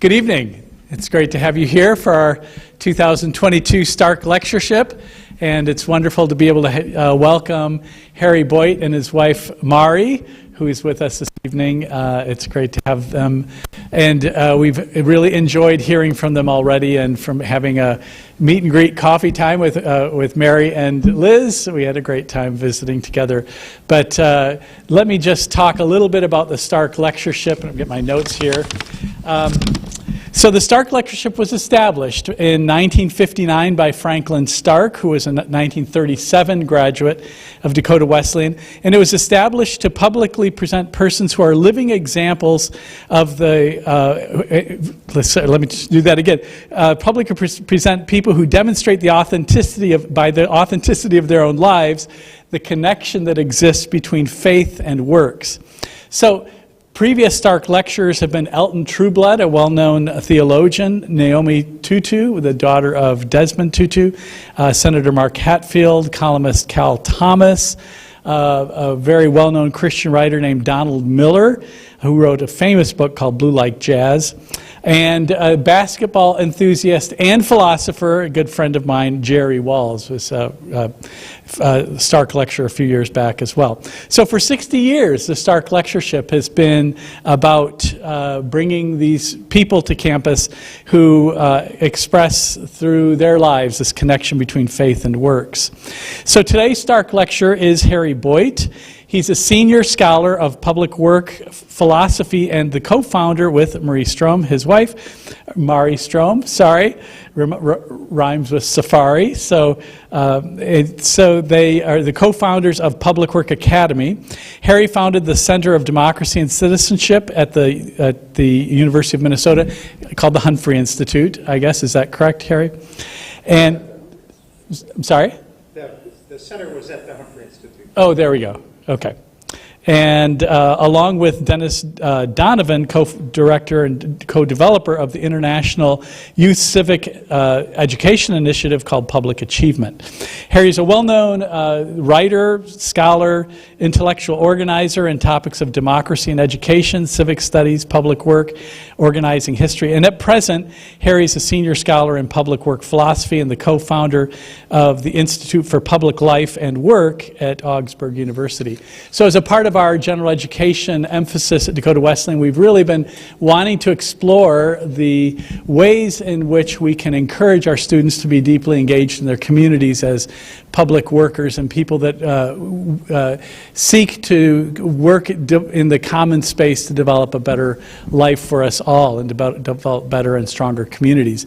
Good evening. It's great to have you here for our 2022 Stark Lectureship, and it's wonderful to be able to welcome Harry Boyte and his wife Marie, who is with us this evening. It's great to have them, and we've really enjoyed hearing from them already, and from having a meet and greet coffee time with Mary and Liz. We had a great time visiting together. But let me just talk a little bit about the Stark Lectureship, and I'll get my notes here. So the Stark Lectureship was established in 1959 by Franklin Stark, who was a 1937 graduate of Dakota Wesleyan, and it was established to publicly present persons who are living examples of the, let me just do that again, publicly present people who demonstrate the authenticity by the authenticity of their own lives, the connection that exists between faith and works. So, previous Stark lecturers have been Elton Trueblood, a well-known theologian, Naomi Tutu, the daughter of Desmond Tutu, Senator Mark Hatfield, columnist Cal Thomas, a very well-known Christian writer named Donald Miller, who wrote a famous book called Blue Like Jazz, and a basketball enthusiast and philosopher, a good friend of mine, Jerry Walls, was a Stark lecturer a few years back as well. So for 60 years, the Stark Lectureship has been about bringing these people to campus who express through their lives this connection between faith and works. So today's Stark lecturer is Harry Boyte. He's a senior scholar of public work, philosophy, and the co-founder with Marie Ström, his wife, Marie Ström, rhymes with safari. So they are the co-founders of Public Work Academy. Harry founded the Center of Democracy and Citizenship at the University of Minnesota, called the Humphrey Institute, I guess. Is that correct, Harry? And, I'm sorry? The center was at the Humphrey Institute. Oh, there we go. Okay. And along with Dennis Donovan, co-director and co-developer of the International Youth Civic Education Initiative called Public Achievement. Harry's a well-known writer, scholar, intellectual organizer in topics of democracy and education, civic studies, public work, organizing history. And at present, Harry's a senior scholar in public work philosophy and the co-founder of the Institute for Public Life and Work at Augsburg University. So as a part of our general education emphasis at Dakota Wesleyan, we've really been wanting to explore the ways in which we can encourage our students to be deeply engaged in their communities as public workers and people that seek to work in the common space to develop a better life for us all and develop better and stronger communities.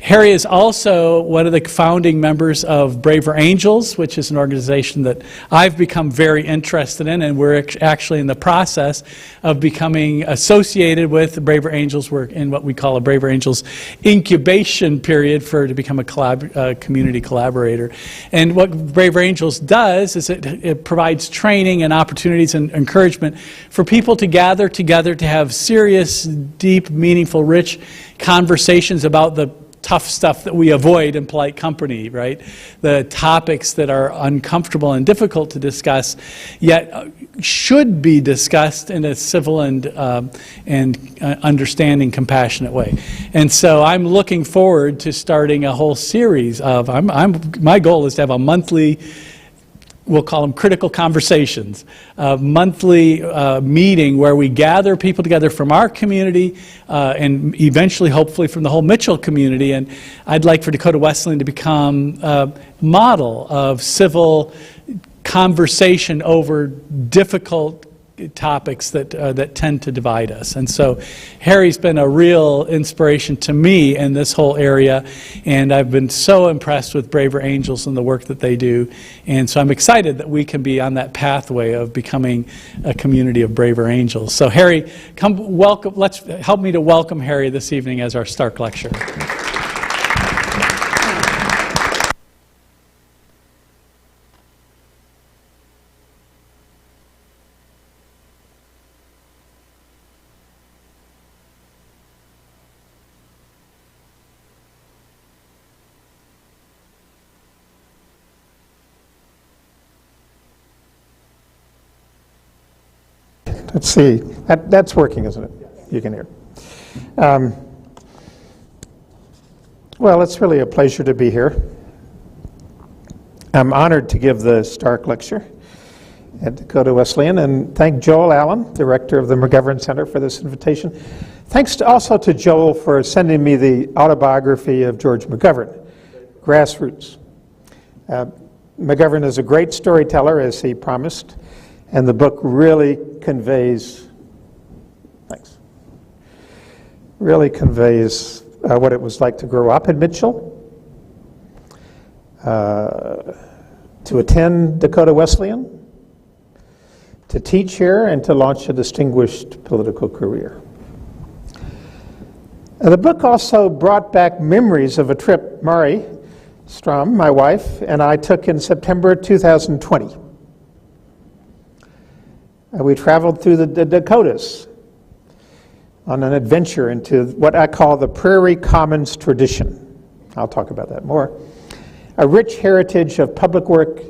Harry is also one of the founding members of Braver Angels, which is an organization that I've become very interested in, and we're actually in the process of becoming associated with Braver Angels. We're in what we call a Braver Angels incubation period to become a community collaborator. And what Braver Angels does is it provides training and opportunities and encouragement for people to gather together to have serious, deep, meaningful, rich conversations about the tough stuff that we avoid in polite company, right? The topics that are uncomfortable and difficult to discuss, yet should be discussed in a civil and understanding, compassionate way. And so I'm looking forward to starting a whole series of, my goal is to have a monthly, we'll call them critical conversations, a monthly meeting where we gather people together from our community and eventually, hopefully, from the whole Mitchell community. And I'd like for Dakota Wesleyan to become a model of civil conversation over difficult topics that tend to divide us. And so Harry's been a real inspiration to me in this whole area, and I've been so impressed with Braver Angels and the work that they do. And so I'm excited that we can be on that pathway of becoming a community of Braver Angels. So Harry, let's help me to welcome Harry this evening as our Stark lecturer. Let's see. That's working, isn't it? You can hear. Well, it's really a pleasure to be here. I'm honored to give the Stark lecture at Dakota Wesleyan, and thank Joel Allen, director of the McGovern Center, for this invitation. Thanks also to Joel for sending me the autobiography of George McGovern, Grassroots. McGovern is a great storyteller, as he promised, and the book really conveys, what it was like to grow up in Mitchell, to attend Dakota Wesleyan, to teach here, and to launch a distinguished political career. The book also brought back memories of a trip Marie Ström, my wife, and I took in September 2020. We traveled through the Dakotas on an adventure into what I call the Prairie Commons tradition. I'll talk about that more. A rich heritage of public work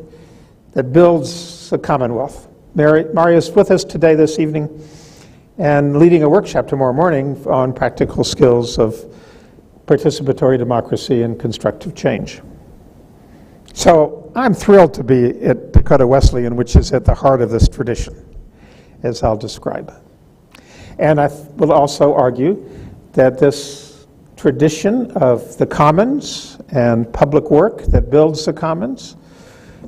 that builds the Commonwealth. Marie is with us today, this evening, and leading a workshop tomorrow morning on practical skills of participatory democracy and constructive change. So I'm thrilled to be at Dakota Wesleyan, which is at the heart of this tradition, as I'll describe. And I will also argue that this tradition of the commons and public work that builds the commons,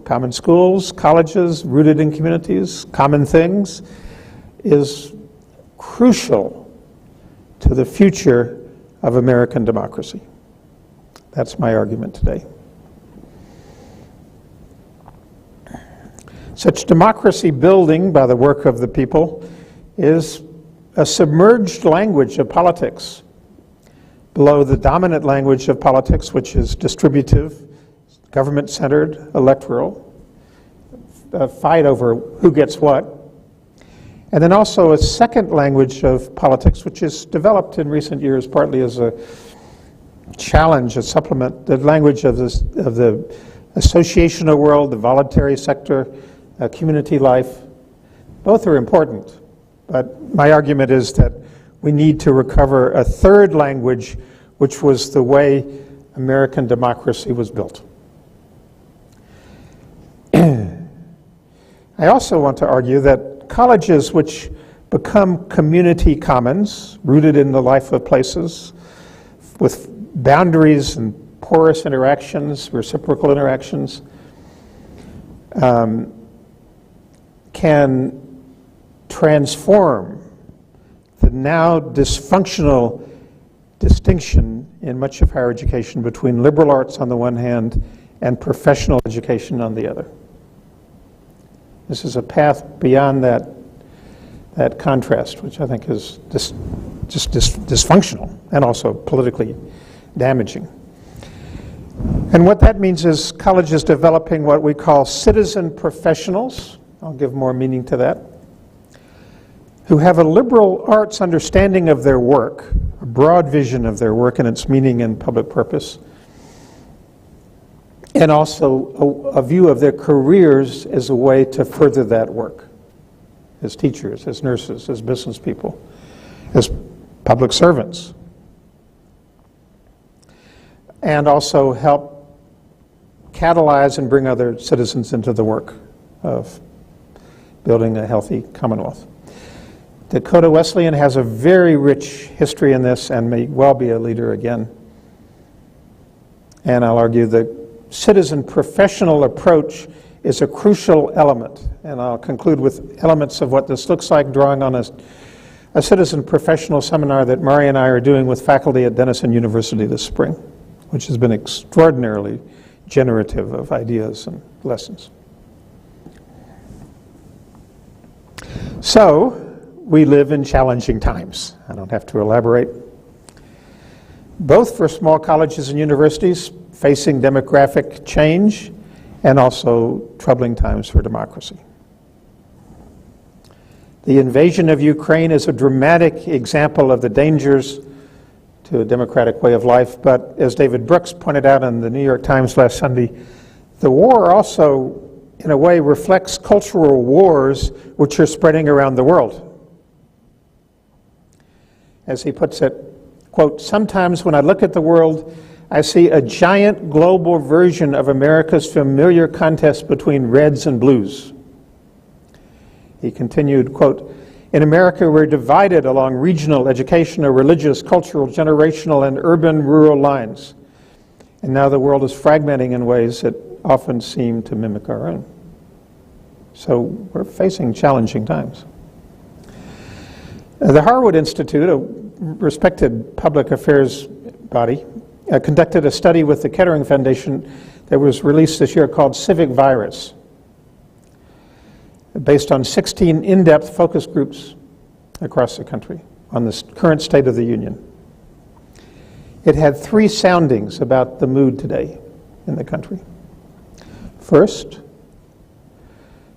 common schools, colleges, rooted in communities, common things, is crucial to the future of American democracy. That's my argument today. Such democracy building by the work of the people is a submerged language of politics below the dominant language of politics, which is distributive, government-centered, electoral, a fight over who gets what. And then also a second language of politics, which is developed in recent years partly as a challenge, a supplement, the language of the associational world, the voluntary sector, community life. Both are important, but my argument is that we need to recover a third language, which was the way American democracy was built. I also want to argue that colleges which become community commons, rooted in the life of places, with boundaries and porous interactions, reciprocal interactions, can transform the now dysfunctional distinction in much of higher education between liberal arts on the one hand and professional education on the other. This is a path beyond that contrast, which I think is just dysfunctional and also politically damaging. And what that means is colleges developing what we call citizen professionals, I'll give more meaning to that, who have a liberal arts understanding of their work, a broad vision of their work and its meaning and public purpose, and also a view of their careers as a way to further that work, as teachers, as nurses, as business people, as public servants, and also help catalyze and bring other citizens into the work of building a healthy Commonwealth. Dakota Wesleyan has a very rich history in this and may well be a leader again. And I'll argue the citizen professional approach is a crucial element. And I'll conclude with elements of what this looks like, drawing on a citizen professional seminar that Marie and I are doing with faculty at Denison University this spring, which has been extraordinarily generative of ideas and lessons. So, we live in challenging times. I don't have to elaborate. Both for small colleges and universities facing demographic change and also troubling times for democracy. The invasion of Ukraine is a dramatic example of the dangers to a democratic way of life, but as David Brooks pointed out in the New York Times last Sunday, the war also, in a way, reflects cultural wars which are spreading around the world. As he puts it, quote, "Sometimes when I look at the world, I see a giant global version of America's familiar contest between reds and blues. He continued, quote, "In America, we're divided along regional, educational, religious, cultural, generational, and urban-rural lines. And now the world is fragmenting in ways that often seem to mimic our own." So we're facing challenging times. The Harwood Institute, a respected public affairs body, conducted a study with the Kettering Foundation that was released this year called Civic Virus, based on 16 in-depth focus groups across the country on the current state of the union. It had 3 soundings about the mood today in the country. First,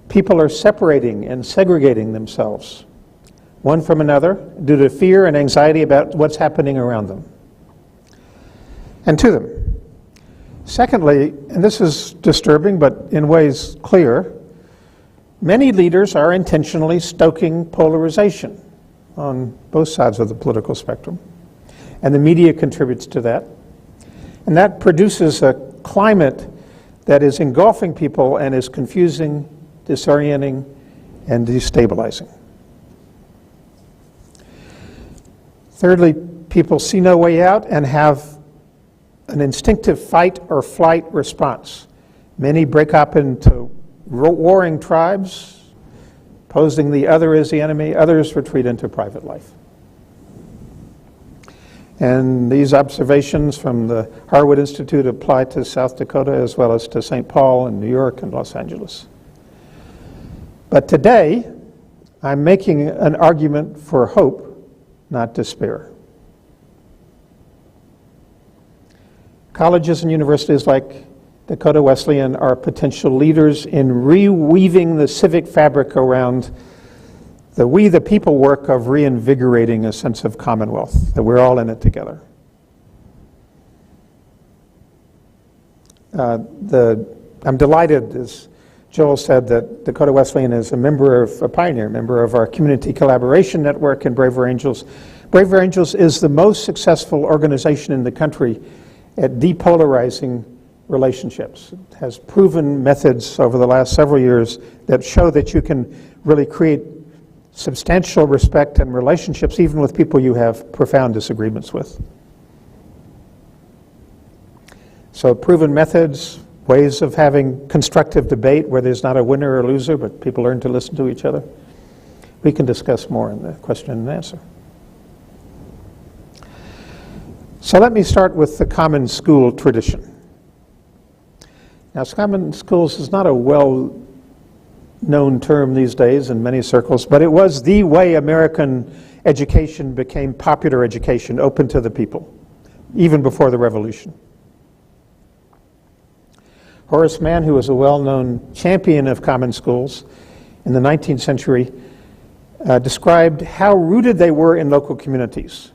people are separating and segregating themselves, one from another, due to fear and anxiety about what's happening around them and to them. Secondly, and this is disturbing but in ways clear, many leaders are intentionally stoking polarization on both sides of the political spectrum, and the media contributes to that. And that produces a climate that is engulfing people and is confusing, disorienting, and destabilizing. Thirdly, people see no way out and have an instinctive fight or flight response. Many break up into warring tribes, posing the other as the enemy. Others retreat into private life. And these observations from the Harwood Institute apply to South Dakota as well as to St. Paul and New York and Los Angeles. But today, I'm making an argument for hope, not despair. Colleges and universities like Dakota Wesleyan are potential leaders in reweaving the civic fabric around the we the people work of reinvigorating a sense of commonwealth, that we're all in it together. I'm delighted, as Joel said, that Dakota Wesleyan is a pioneer member of our community collaboration network in Braver Angels. Braver Angels is the most successful organization in the country at depolarizing relationships. It has proven methods over the last several years that show that you can really create substantial respect and relationships even with people you have profound disagreements with. So proven methods, ways of having constructive debate where there's not a winner or loser, but people learn to listen to each other. We can discuss more in the question and answer. So let me start with the common school tradition. Now, common schools is not a well-known term these days in many circles, but it was the way American education became popular education, open to the people, even before the Revolution. Horace Mann, who was a well-known champion of common schools in the 19th century, described how rooted they were in local communities.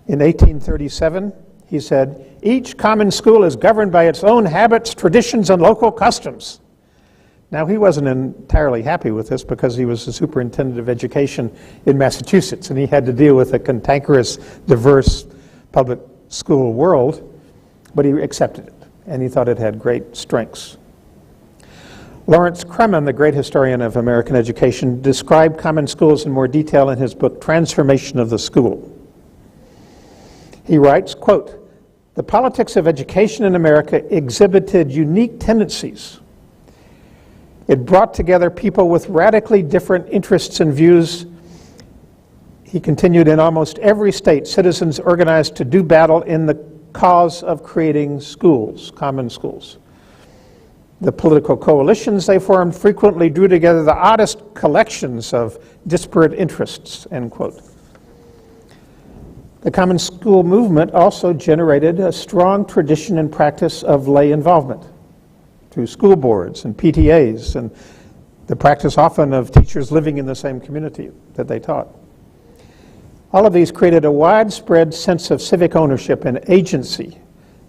In 1837, he said, "Each common school is governed by its own habits, traditions, and local customs." Now, he wasn't entirely happy with this because he was the superintendent of education in Massachusetts, and he had to deal with a cantankerous, diverse public school world, but he accepted it, and he thought it had great strengths. Lawrence Kremen, the great historian of American education, described common schools in more detail in his book, Transformation of the School. He writes, quote, "The politics of education in America exhibited unique tendencies. It brought together people with radically different interests and views." He continued, "In almost every state, citizens organized to do battle in the cause of creating schools, common schools. The political coalitions they formed frequently drew together the oddest collections of disparate interests," end quote. The common school movement also generated a strong tradition and practice of lay involvement through school boards and PTAs, and the practice often of teachers living in the same community that they taught. All of these created a widespread sense of civic ownership and agency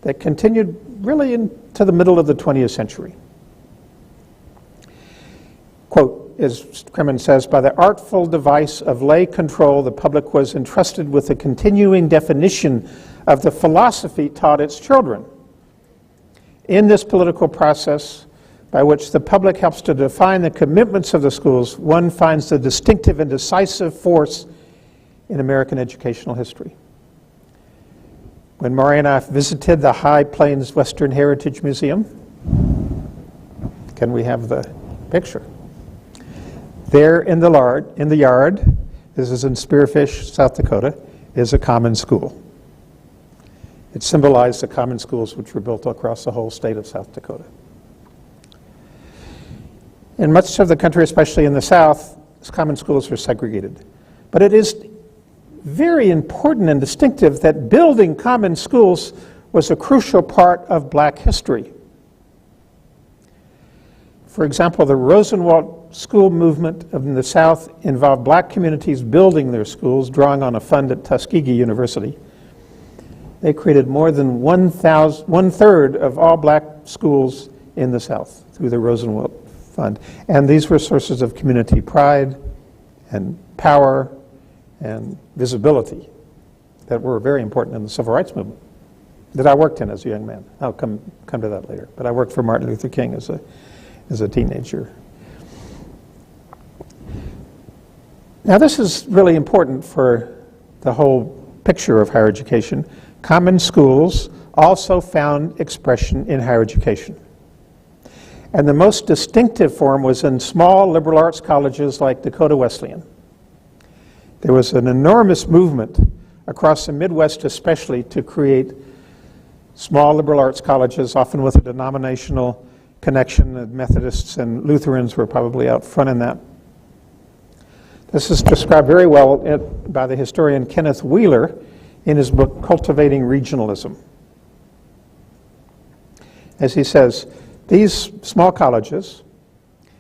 that continued really into the middle of the 20th century. Quote, as Kremen says, "By the artful device of lay control, the public was entrusted with the continuing definition of the philosophy taught its children. In this political process, by which the public helps to define the commitments of the schools, one finds the distinctive and decisive force in American educational history. When Marie and I visited the High Plains Western Heritage Museum, can we have the picture? There in the yard, this is in Spearfish, South Dakota, is a common school. It symbolized the common schools which were built across the whole state of South Dakota. In much of the country, especially in the South, common schools were segregated. But it is very important and distinctive that building common schools was a crucial part of black history. For example, the Rosenwald school movement in the South involved black communities building their schools, drawing on a fund at Tuskegee University. They created more than one-third of all black schools in the South through the Rosenwald Fund. And these were sources of community pride and power and visibility that were very important in the civil rights movement that I worked in as a young man. I'll come to that later. But I worked for Martin Luther King as a teenager. Now this is really important for the whole picture of higher education. Common schools also found expression in higher education. And the most distinctive form was in small liberal arts colleges like Dakota Wesleyan. There was an enormous movement across the Midwest especially to create small liberal arts colleges, often with a denominational connection. The Methodists and Lutherans were probably out front in that. This is described very well by the historian Kenneth Wheeler in his book Cultivating Regionalism. As he says, these small colleges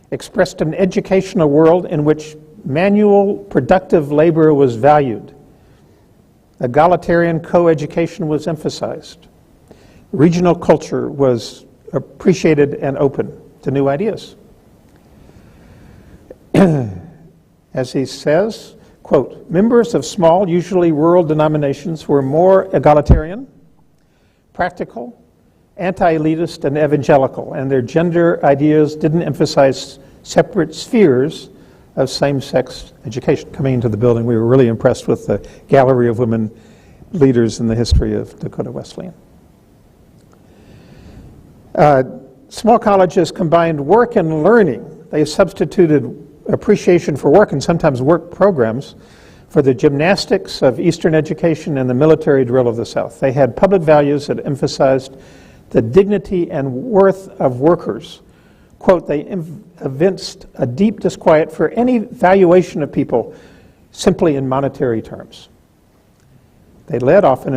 expressed an educational world in which manual productive labor was valued. Egalitarian co-education was emphasized. Regional culture was appreciated and open to new ideas. As he says, quote, members of small, usually rural denominations were more egalitarian, practical, anti-elitist, and evangelical, and their gender ideas didn't emphasize separate spheres of same-sex education. Coming into the building, we were really impressed with the gallery of women leaders in the history of Dakota Wesleyan. Small colleges combined work and learning. They substituted appreciation for work and sometimes work programs for the gymnastics of Eastern education and the military drill of the South. They had public values that emphasized the dignity and worth of workers. Quote, they evinced a deep disquiet for any valuation of people simply in monetary terms. They led often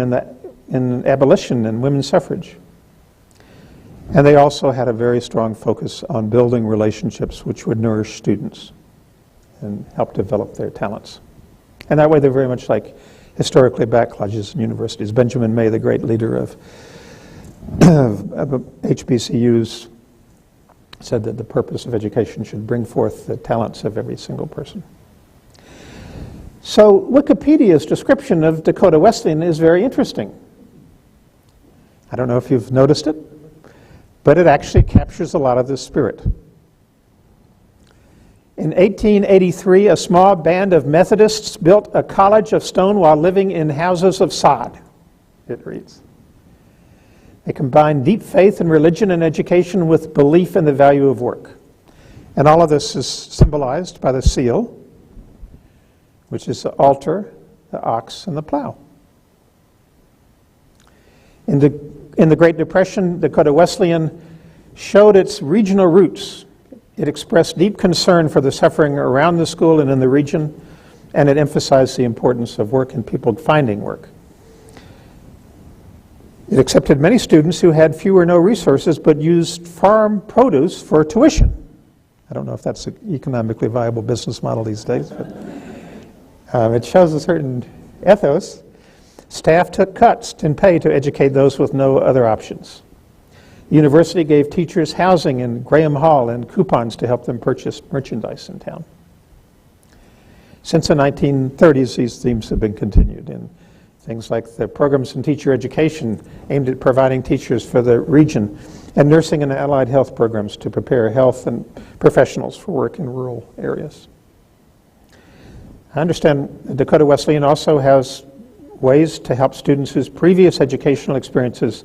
in abolition and women's suffrage. And they also had a very strong focus on building relationships which would nourish students and help develop their talents. And that way they're very much like historically black colleges and universities. Benjamin May, the great leader of HBCUs, said that the purpose of education should bring forth the talents of every single person. So Wikipedia's description of Dakota Wesleyan is very interesting. I don't know if you've noticed it, but it actually captures a lot of this spirit. In 1883, a small band of Methodists built a college of stone while living in houses of sod, it reads. They combined deep faith in religion and education with belief in the value of work. And all of this is symbolized by the seal, which is the altar, the ox, and the plow. In the Great Depression, Dakota Wesleyan showed its regional roots. It expressed deep concern for the suffering around the school and in the region, and it emphasized the importance of work and people finding work. It accepted many students who had few or no resources but used farm produce for tuition. I don't know if that's an economically viable business model these days, but it shows a certain ethos. Staff took cuts in pay to educate those with no other options. The university gave teachers housing in Graham Hall and coupons to help them purchase merchandise in town. Since the 1930s, these themes have been continued. In things like the programs in teacher education aimed at providing teachers for the region, and nursing and allied health programs to prepare health and professionals for work in rural areas. I understand Dakota Wesleyan also has ways to help students whose previous educational experiences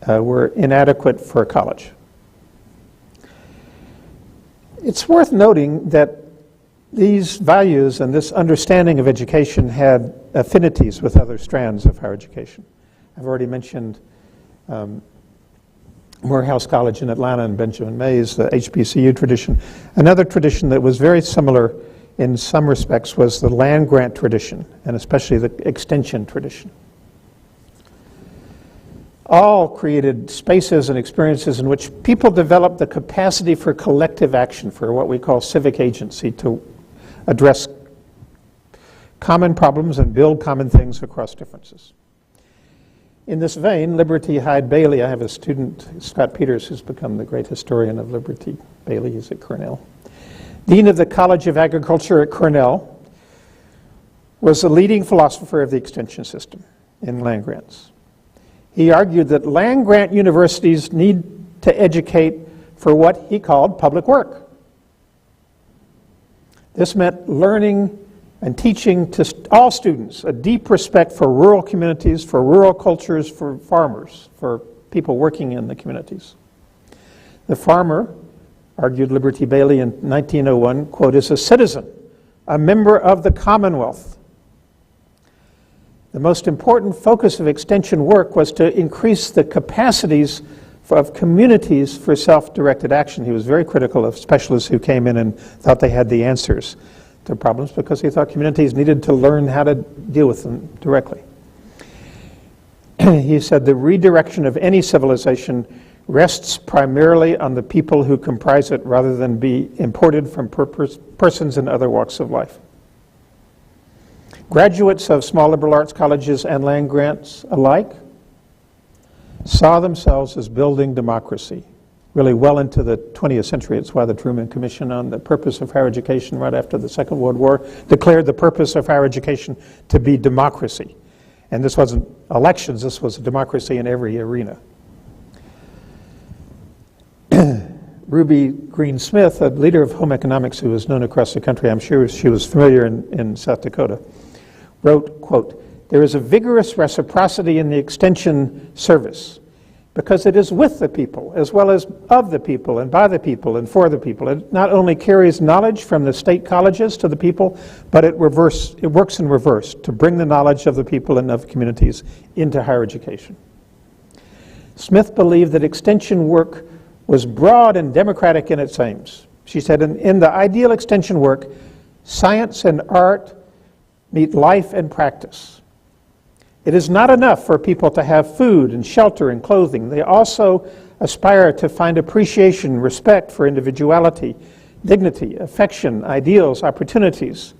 were inadequate for college. It's worth noting that these values and this understanding of education had affinities with other strands of higher education. I've already mentioned Morehouse College in Atlanta and Benjamin May's the HBCU tradition. Another tradition that was very similar in some respects was the land-grant tradition, and especially the extension tradition. All created spaces and experiences in which people developed the capacity for collective action, for what we call civic agency, to address common problems and build common things across differences. In this vein, Liberty Hyde Bailey, I have a student, Scott Peters, who's become the great historian of Liberty Bailey. He's at Cornell. Dean of the College of Agriculture at Cornell, was the leading philosopher of the extension system in land grants. He argued that land-grant universities need to educate for what he called public work. This meant learning and teaching to all students a deep respect for rural communities, for rural cultures, for farmers, for people working in the communities. The farmer, argued Liberty Bailey in 1901, quote, is a citizen, a member of the Commonwealth. The most important focus of extension work was to increase the capacities of communities for self-directed action. He was very critical of specialists who came in and thought they had the answers to problems, because he thought communities needed to learn how to deal with them directly. He said the redirection of any civilization rests primarily on the people who comprise it, rather than be imported from persons in other walks of life. Graduates of small liberal arts colleges and land grants alike saw themselves as building democracy, really well into the 20th century. It's why the Truman Commission on the purpose of higher education right after the Second World War declared the purpose of higher education to be democracy. And this wasn't elections, this was a democracy in every arena. Ruby Green Smith, a leader of home economics who was known across the country, I'm sure she was familiar in South Dakota, wrote, quote, there is a vigorous reciprocity in the extension service because it is with the people as well as of the people and by the people and for the people. It not only carries knowledge from the state colleges to the people, but it works in reverse to bring the knowledge of the people and of communities into higher education. Smith believed that extension work was broad and democratic in its aims. She said, in the ideal extension work, science and art meet life and practice. It is not enough for people to have food and shelter and clothing. They also aspire to find appreciation, respect for individuality, dignity, affection, ideals, opportunities,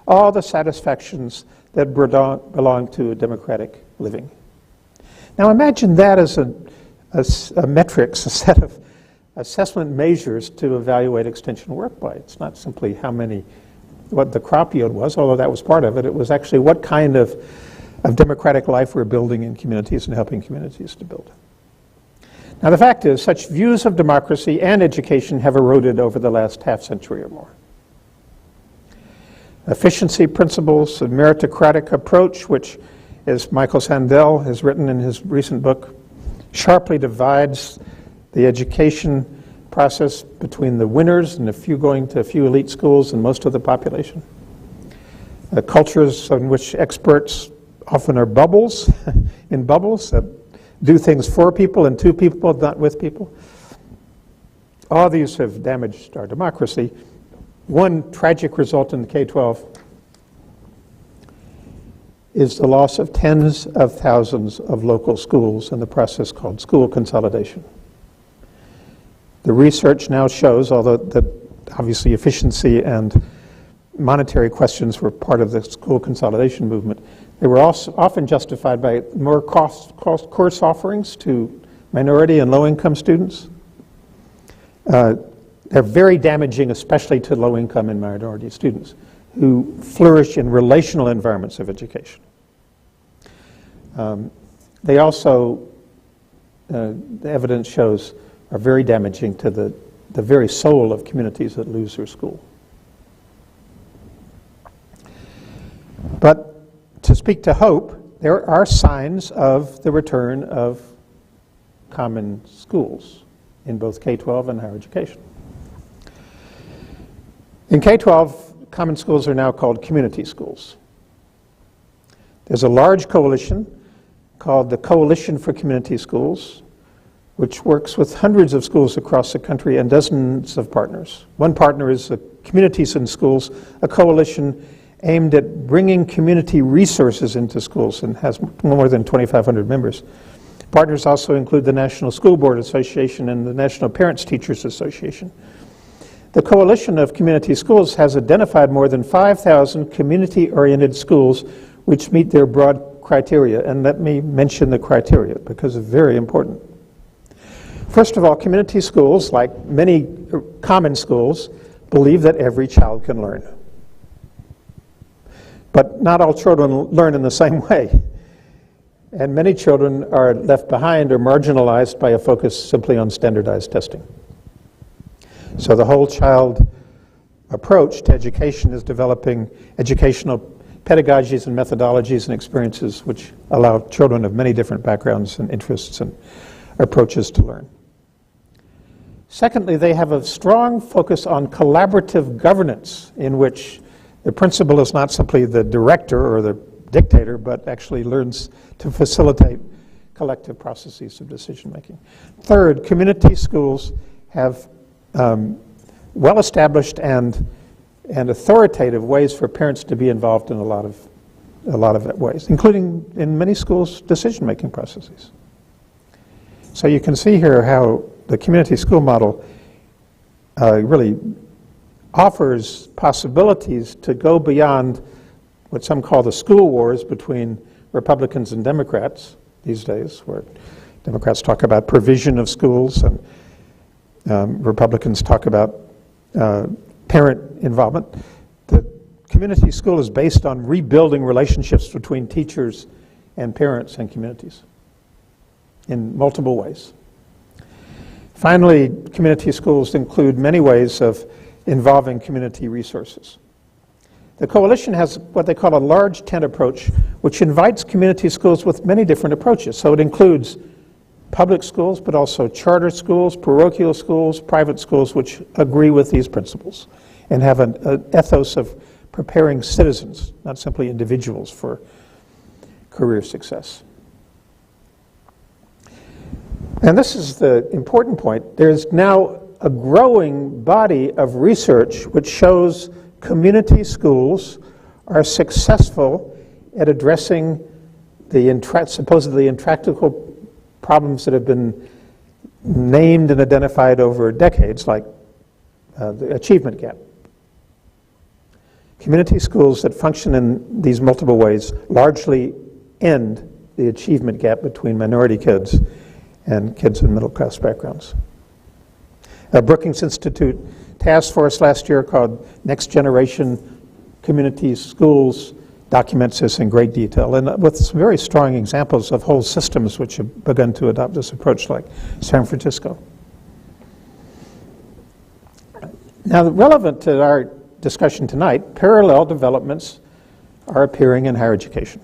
all the satisfactions that belong to a democratic living. Now imagine that as a metrics, a set of assessment measures to evaluate extension work by. It's not simply what the crop yield was, although that was part of it. It was actually what kind of democratic life we're building in communities and helping communities to build. Now the fact is, such views of democracy and education have eroded over the last half century or more. Efficiency principles, a meritocratic approach, which, as Michael Sandel has written in his recent book, sharply divides the education process between the winners and the few going to a few elite schools and most of the population. Cultures in which experts often are bubbles, in bubbles that do things for people and to people, not with people. All these have damaged our democracy. One tragic result in the K-12 is the loss of tens of thousands of local schools in the process called school consolidation. The research now shows, although that obviously efficiency and monetary questions were part of the school consolidation movement, they were also often justified by more course offerings to minority and low-income students. They're very damaging, especially to low-income and minority students who flourish in relational environments of education. They also, the evidence shows, are very damaging to the very soul of communities that lose their school. But to speak to hope, there are signs of the return of common schools in both K-12 and higher education. In K-12, common schools are now called community schools. There's a large coalition called the Coalition for Community Schools, which works with hundreds of schools across the country and dozens of partners. One partner is the Communities in Schools, a coalition aimed at bringing community resources into schools and has more than 2,500 members. Partners also include the National School Board Association and the National Parents Teachers Association. The Coalition of Community Schools has identified more than 5,000 community-oriented schools which meet their broad criteria. And let me mention the criteria because it's very important. First of all, community schools, like many common schools, believe that every child can learn. But not all children learn in the same way. And many children are left behind or marginalized by a focus simply on standardized testing. So the whole child approach to education is developing educational pedagogies and methodologies and experiences which allow children of many different backgrounds and interests and approaches to learn. Secondly, they have a strong focus on collaborative governance in which the principal is not simply the director or the dictator, but actually learns to facilitate collective processes of decision making. Third, community schools have well-established and authoritative ways for parents to be involved in a lot of ways, including in many schools decision-making processes. So you can see here how the community school model really offers possibilities to go beyond what some call the school wars between Republicans and Democrats these days, where Democrats talk about provision of schools and Republicans talk about parent involvement. The community school is based on rebuilding relationships between teachers and parents and communities in multiple ways. Finally, community schools include many ways of involving community resources. The coalition has what they call a large tent approach, which invites community schools with many different approaches. So it includes public schools, but also charter schools, parochial schools, private schools, which agree with these principles and have an ethos of preparing citizens, not simply individuals, for career success. And this is the important point. There's now a growing body of research which shows community schools are successful at addressing the supposedly intractable problems that have been named and identified over decades, like the achievement gap. Community schools that function in these multiple ways largely end the achievement gap between minority kids and kids in middle-class backgrounds. A Brookings Institute task force last year called Next Generation Community Schools documents this in great detail, and with some very strong examples of whole systems which have begun to adopt this approach, like San Francisco. Now, relevant to our discussion tonight, parallel developments are appearing in higher education.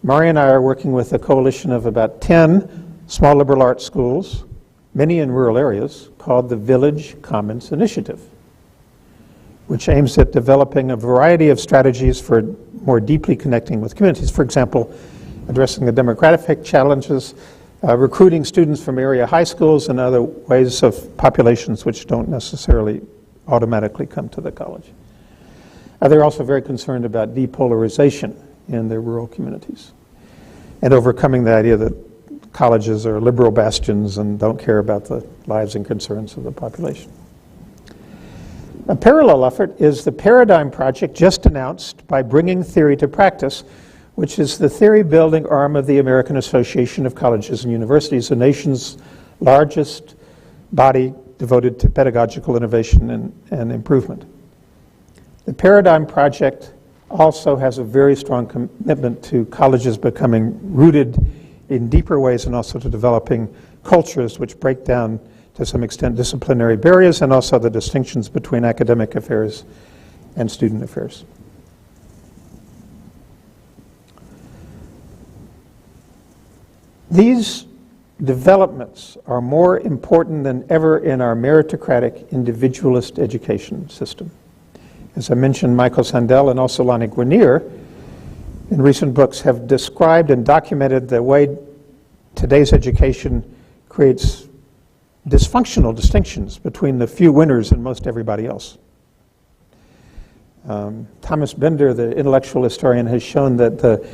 Marie and I are working with a coalition of about 10 small liberal arts schools, many in rural areas, called the Village Commons Initiative, which aims at developing a variety of strategies for more deeply connecting with communities. For example, addressing the demographic challenges, recruiting students from area high schools, and other ways of populations which don't necessarily automatically come to the college. They're also very concerned about depolarization in their rural communities and overcoming the idea that colleges are liberal bastions and don't care about the lives and concerns of the population. A parallel effort is the Paradigm Project just announced by Bringing Theory to Practice, which is the theory-building arm of the American Association of Colleges and Universities, the nation's largest body devoted to pedagogical innovation and improvement. The Paradigm Project also has a very strong commitment to colleges becoming rooted in deeper ways and also to developing cultures which break down, to some extent, disciplinary barriers and also the distinctions between academic affairs and student affairs. These developments are more important than ever in our meritocratic individualist education system. As I mentioned, Michael Sandel and also Lonnie Guarnier in recent books have described and documented the way today's education creates dysfunctional distinctions between the few winners and most everybody else. Thomas Bender, the intellectual historian, has shown that the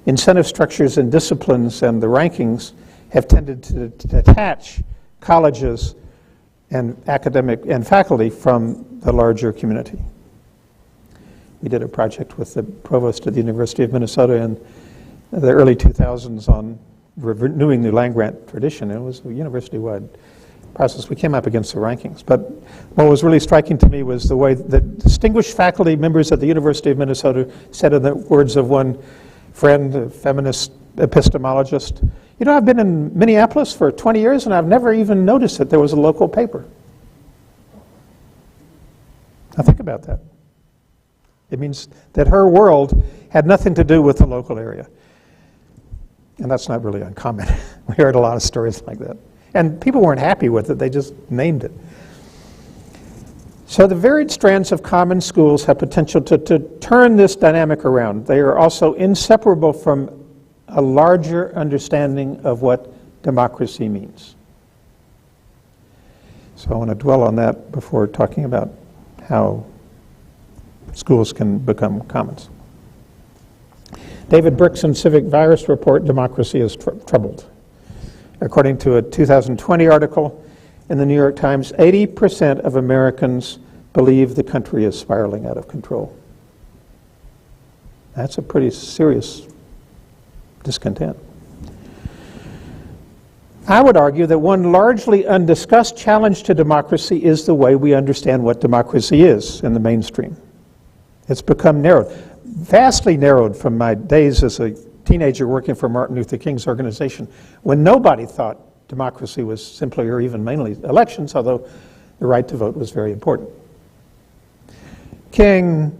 incentive structures and disciplines and the rankings have tended to detach colleges and academic and faculty from the larger community. We did a project with the provost of the University of Minnesota in the early 2000s on renewing the land-grant tradition. It was a university-wide process. We came up against the rankings. But what was really striking to me was the way that distinguished faculty members at the University of Minnesota said, in the words of one friend, a feminist epistemologist, you know, I've been in Minneapolis for 20 years and I've never even noticed that there was a local paper. Now think about that. It means that her world had nothing to do with the local area. And that's not really uncommon. We heard a lot of stories like that. And people weren't happy with it, they just named it. So the varied strands of common schools have potential to turn this dynamic around. They are also inseparable from a larger understanding of what democracy means. So I want to dwell on that before talking about how schools can become commons. David Brixton's Civic Virus report, Democracy is Troubled. According to a 2020 article in the New York Times, 80% of Americans believe the country is spiraling out of control. That's a pretty serious discontent. I would argue that one largely undiscussed challenge to democracy is the way we understand what democracy is in the mainstream. It's become narrowed, vastly narrowed from my days as a teenager working for Martin Luther King's organization, when nobody thought democracy was simply or even mainly elections, although the right to vote was very important. King,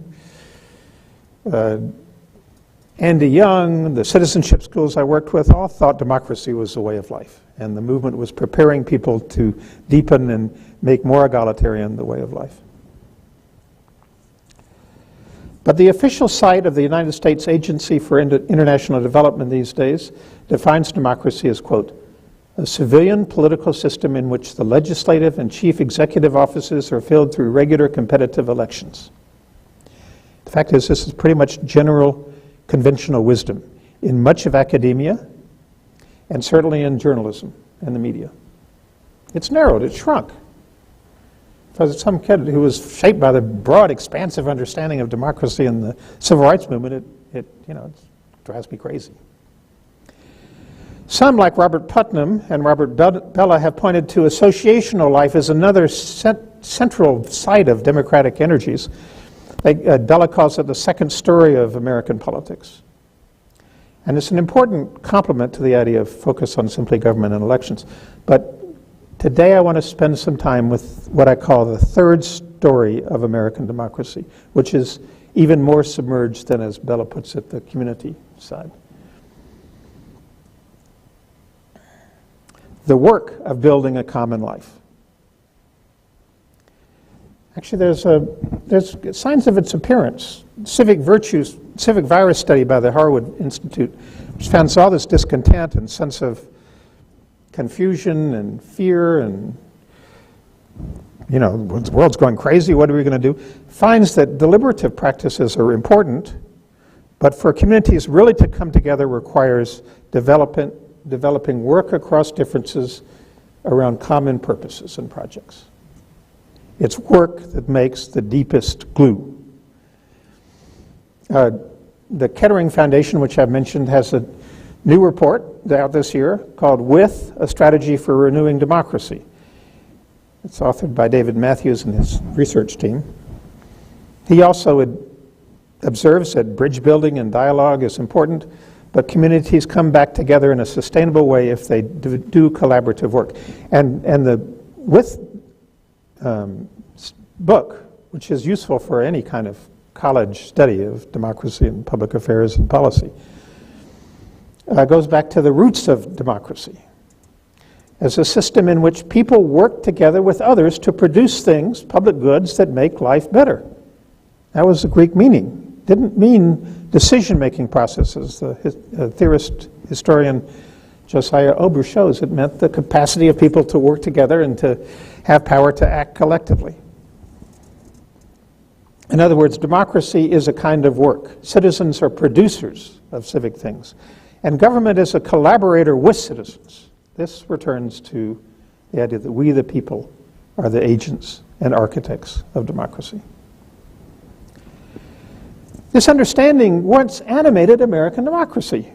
Andy Young, the citizenship schools I worked with, all thought democracy was a way of life, and the movement was preparing people to deepen and make more egalitarian the way of life. But the official site of the United States Agency for International Development these days defines democracy as, quote, a civilian political system in which the legislative and chief executive offices are filled through regular competitive elections. The fact is, this is pretty much general conventional wisdom in much of academia and certainly in journalism and the media. It's narrowed, it's shrunk. For some kid who was shaped by the broad, expansive understanding of democracy and the civil rights movement, it drives me crazy. Some, like Robert Putnam and Robert Bella, have pointed to associational life as another central site of democratic energies. Bella calls it the second story of American politics. And it's an important complement to the idea of focus on simply government and elections. But today I want to spend some time with what I call the third story of American democracy, which is even more submerged than, as Bella puts it, the community side. The work of building a common life. Actually, there's signs of its appearance. Civic Virus study by the Harwood Institute, which finds all this discontent and sense of confusion and fear and, you know, the world's going crazy, what are we going to do? Finds that deliberative practices are important, but for communities really to come together requires developing work across differences around common purposes and projects. It's work that makes the deepest glue. The Kettering Foundation, which I've mentioned, has a new report out this year called With a Strategy for Renewing Democracy. It's authored by David Matthews and his research team. He also observes that bridge building and dialogue is important, but communities come back together in a sustainable way if they do collaborative work. And the book, which is useful for any kind of college study of democracy and public affairs and policy, goes back to the roots of democracy as a system in which people work together with others to produce things, public goods, that make life better. That was the Greek meaning. Didn't mean decision-making processes. The theorist, historian Josiah Ober shows it meant the capacity of people to work together and to have power to act collectively. In other words, democracy is a kind of work. Citizens are producers of civic things. And government is a collaborator with citizens. This returns to the idea that we, the people, are the agents and architects of democracy. This understanding once animated American democracy.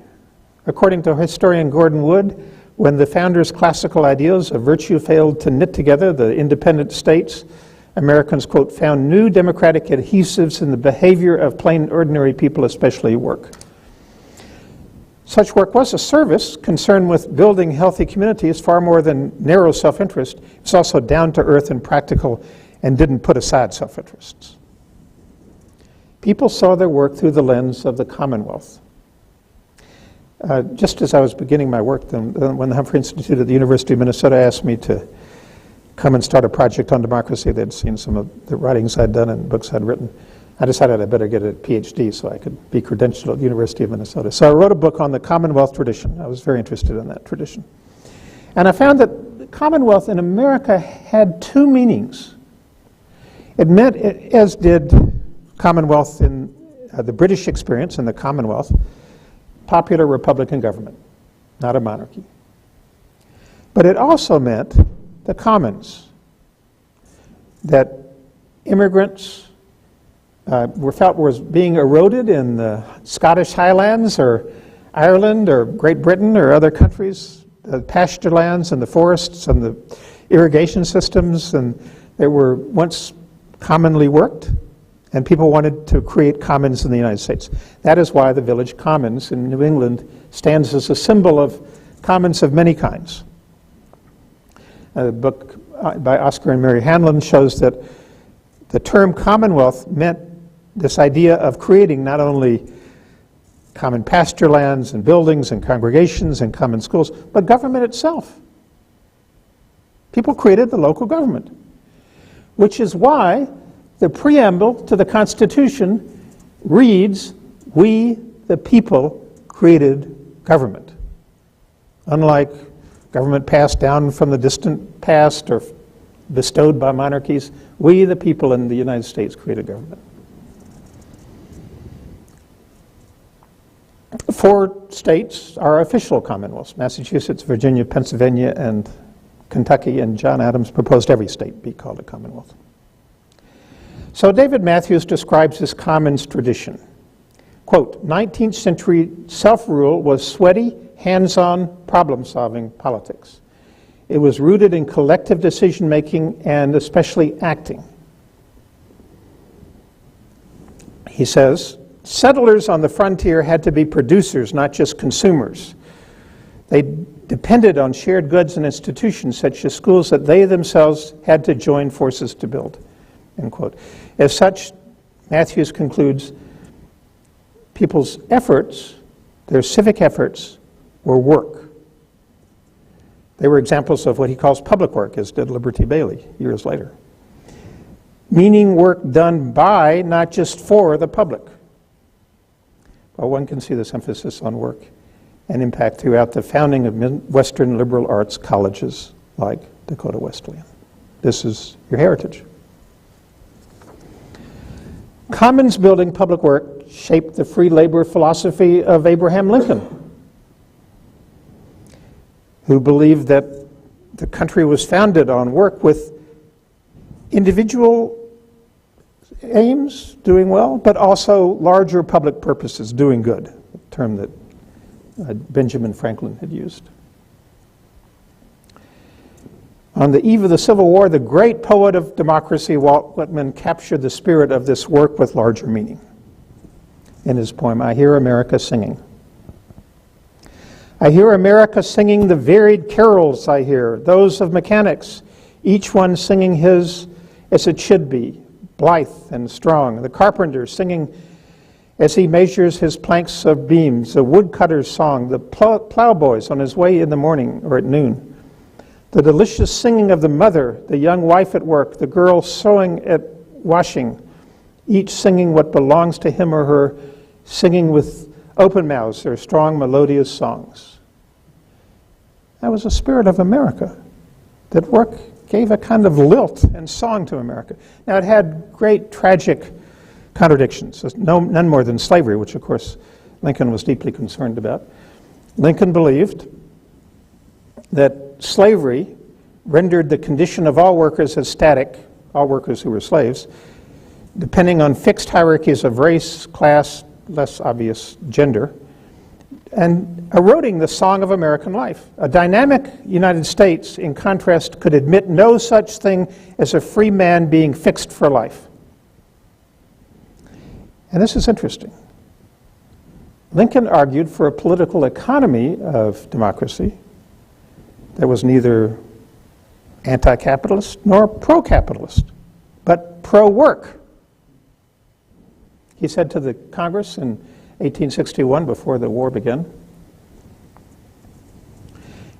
According to historian Gordon Wood, when the founders' classical ideals of virtue failed to knit together the independent states, Americans, quote, found new democratic adhesives in the behavior of plain, ordinary people, especially work. Such work was a service concerned with building healthy communities far more than narrow self-interest. It's also down to earth and practical and didn't put aside self-interests. People saw their work through the lens of the Commonwealth. Just as I was beginning my work, when the Humphrey Institute at the University of Minnesota asked me to come and start a project on democracy, they'd seen some of the writings I'd done and books I'd written. I decided I better get a PhD so I could be credentialed at the University of Minnesota. So I wrote a book on the Commonwealth tradition. I was very interested in that tradition. And I found that the Commonwealth in America had two meanings. It meant, as did Commonwealth in the British experience in the Commonwealth, popular republican government, not a monarchy. But it also meant the commons, that immigrants were felt was being eroded in the Scottish Highlands or Ireland or Great Britain or other countries, the pasture lands and the forests and the irrigation systems, and they were once commonly worked, and people wanted to create commons in the United States. That is why the village commons in New England stands as a symbol of commons of many kinds. A book by Oscar and Mary Hanlon shows that the term Commonwealth meant this idea of creating not only common pasture lands and buildings and congregations and common schools, but government itself. People created the local government, which is why the preamble to the Constitution reads, "We, the people, created government." Unlike government passed down from the distant past or bestowed by monarchies, we, the people in the United States, created government. 4 states are official commonwealths: Massachusetts, Virginia, Pennsylvania, and Kentucky, and John Adams proposed every state be called a commonwealth. So David Matthews describes this commons tradition. Quote, 19th century self-rule was sweaty, hands-on, problem-solving politics. It was rooted in collective decision-making and especially acting. He says, settlers on the frontier had to be producers, not just consumers. They depended on shared goods and institutions such as schools that they themselves had to join forces to build. End quote. As such, Matthews concludes, people's efforts, their civic efforts, were work. They were examples of what he calls public work, as did Liberty Bailey years later. Meaning work done by, not just for, the public. Well, one can see this emphasis on work and impact throughout the founding of Western liberal arts colleges like Dakota Wesleyan. This is your heritage. Commons building public work shaped the free labor philosophy of Abraham Lincoln, who believed that the country was founded on work with individual aims, doing well, but also larger public purposes, doing good, a term that Benjamin Franklin had used. On the eve of the Civil War, the great poet of democracy, Walt Whitman, captured the spirit of this work with larger meaning. in his poem, I Hear America Singing. I hear America singing the varied carols I hear, those of mechanics, each one singing his as it should be, blithe and strong. The carpenter singing as he measures his planks of beams, the woodcutter's song, the plowboys on his way in the morning or at noon. The delicious singing of the mother, the young wife at work, the girl sewing at washing, each singing what belongs to him or her, singing with open mouths their strong melodious songs. That was the spirit of America. That work gave a kind of lilt and song to America. Now it had great tragic contradictions, none more than slavery, which of course Lincoln was deeply concerned about. Lincoln believed that slavery rendered the condition of all workers as static, all workers who were slaves, depending on fixed hierarchies of race, class, less obvious gender, and eroding the song of American life. A dynamic United States, in contrast, could admit no such thing as a free man being fixed for life. And this is interesting. Lincoln argued for a political economy of democracy that was neither anti-capitalist nor pro-capitalist, but pro-work. He said to the Congress in 1861, before the war began,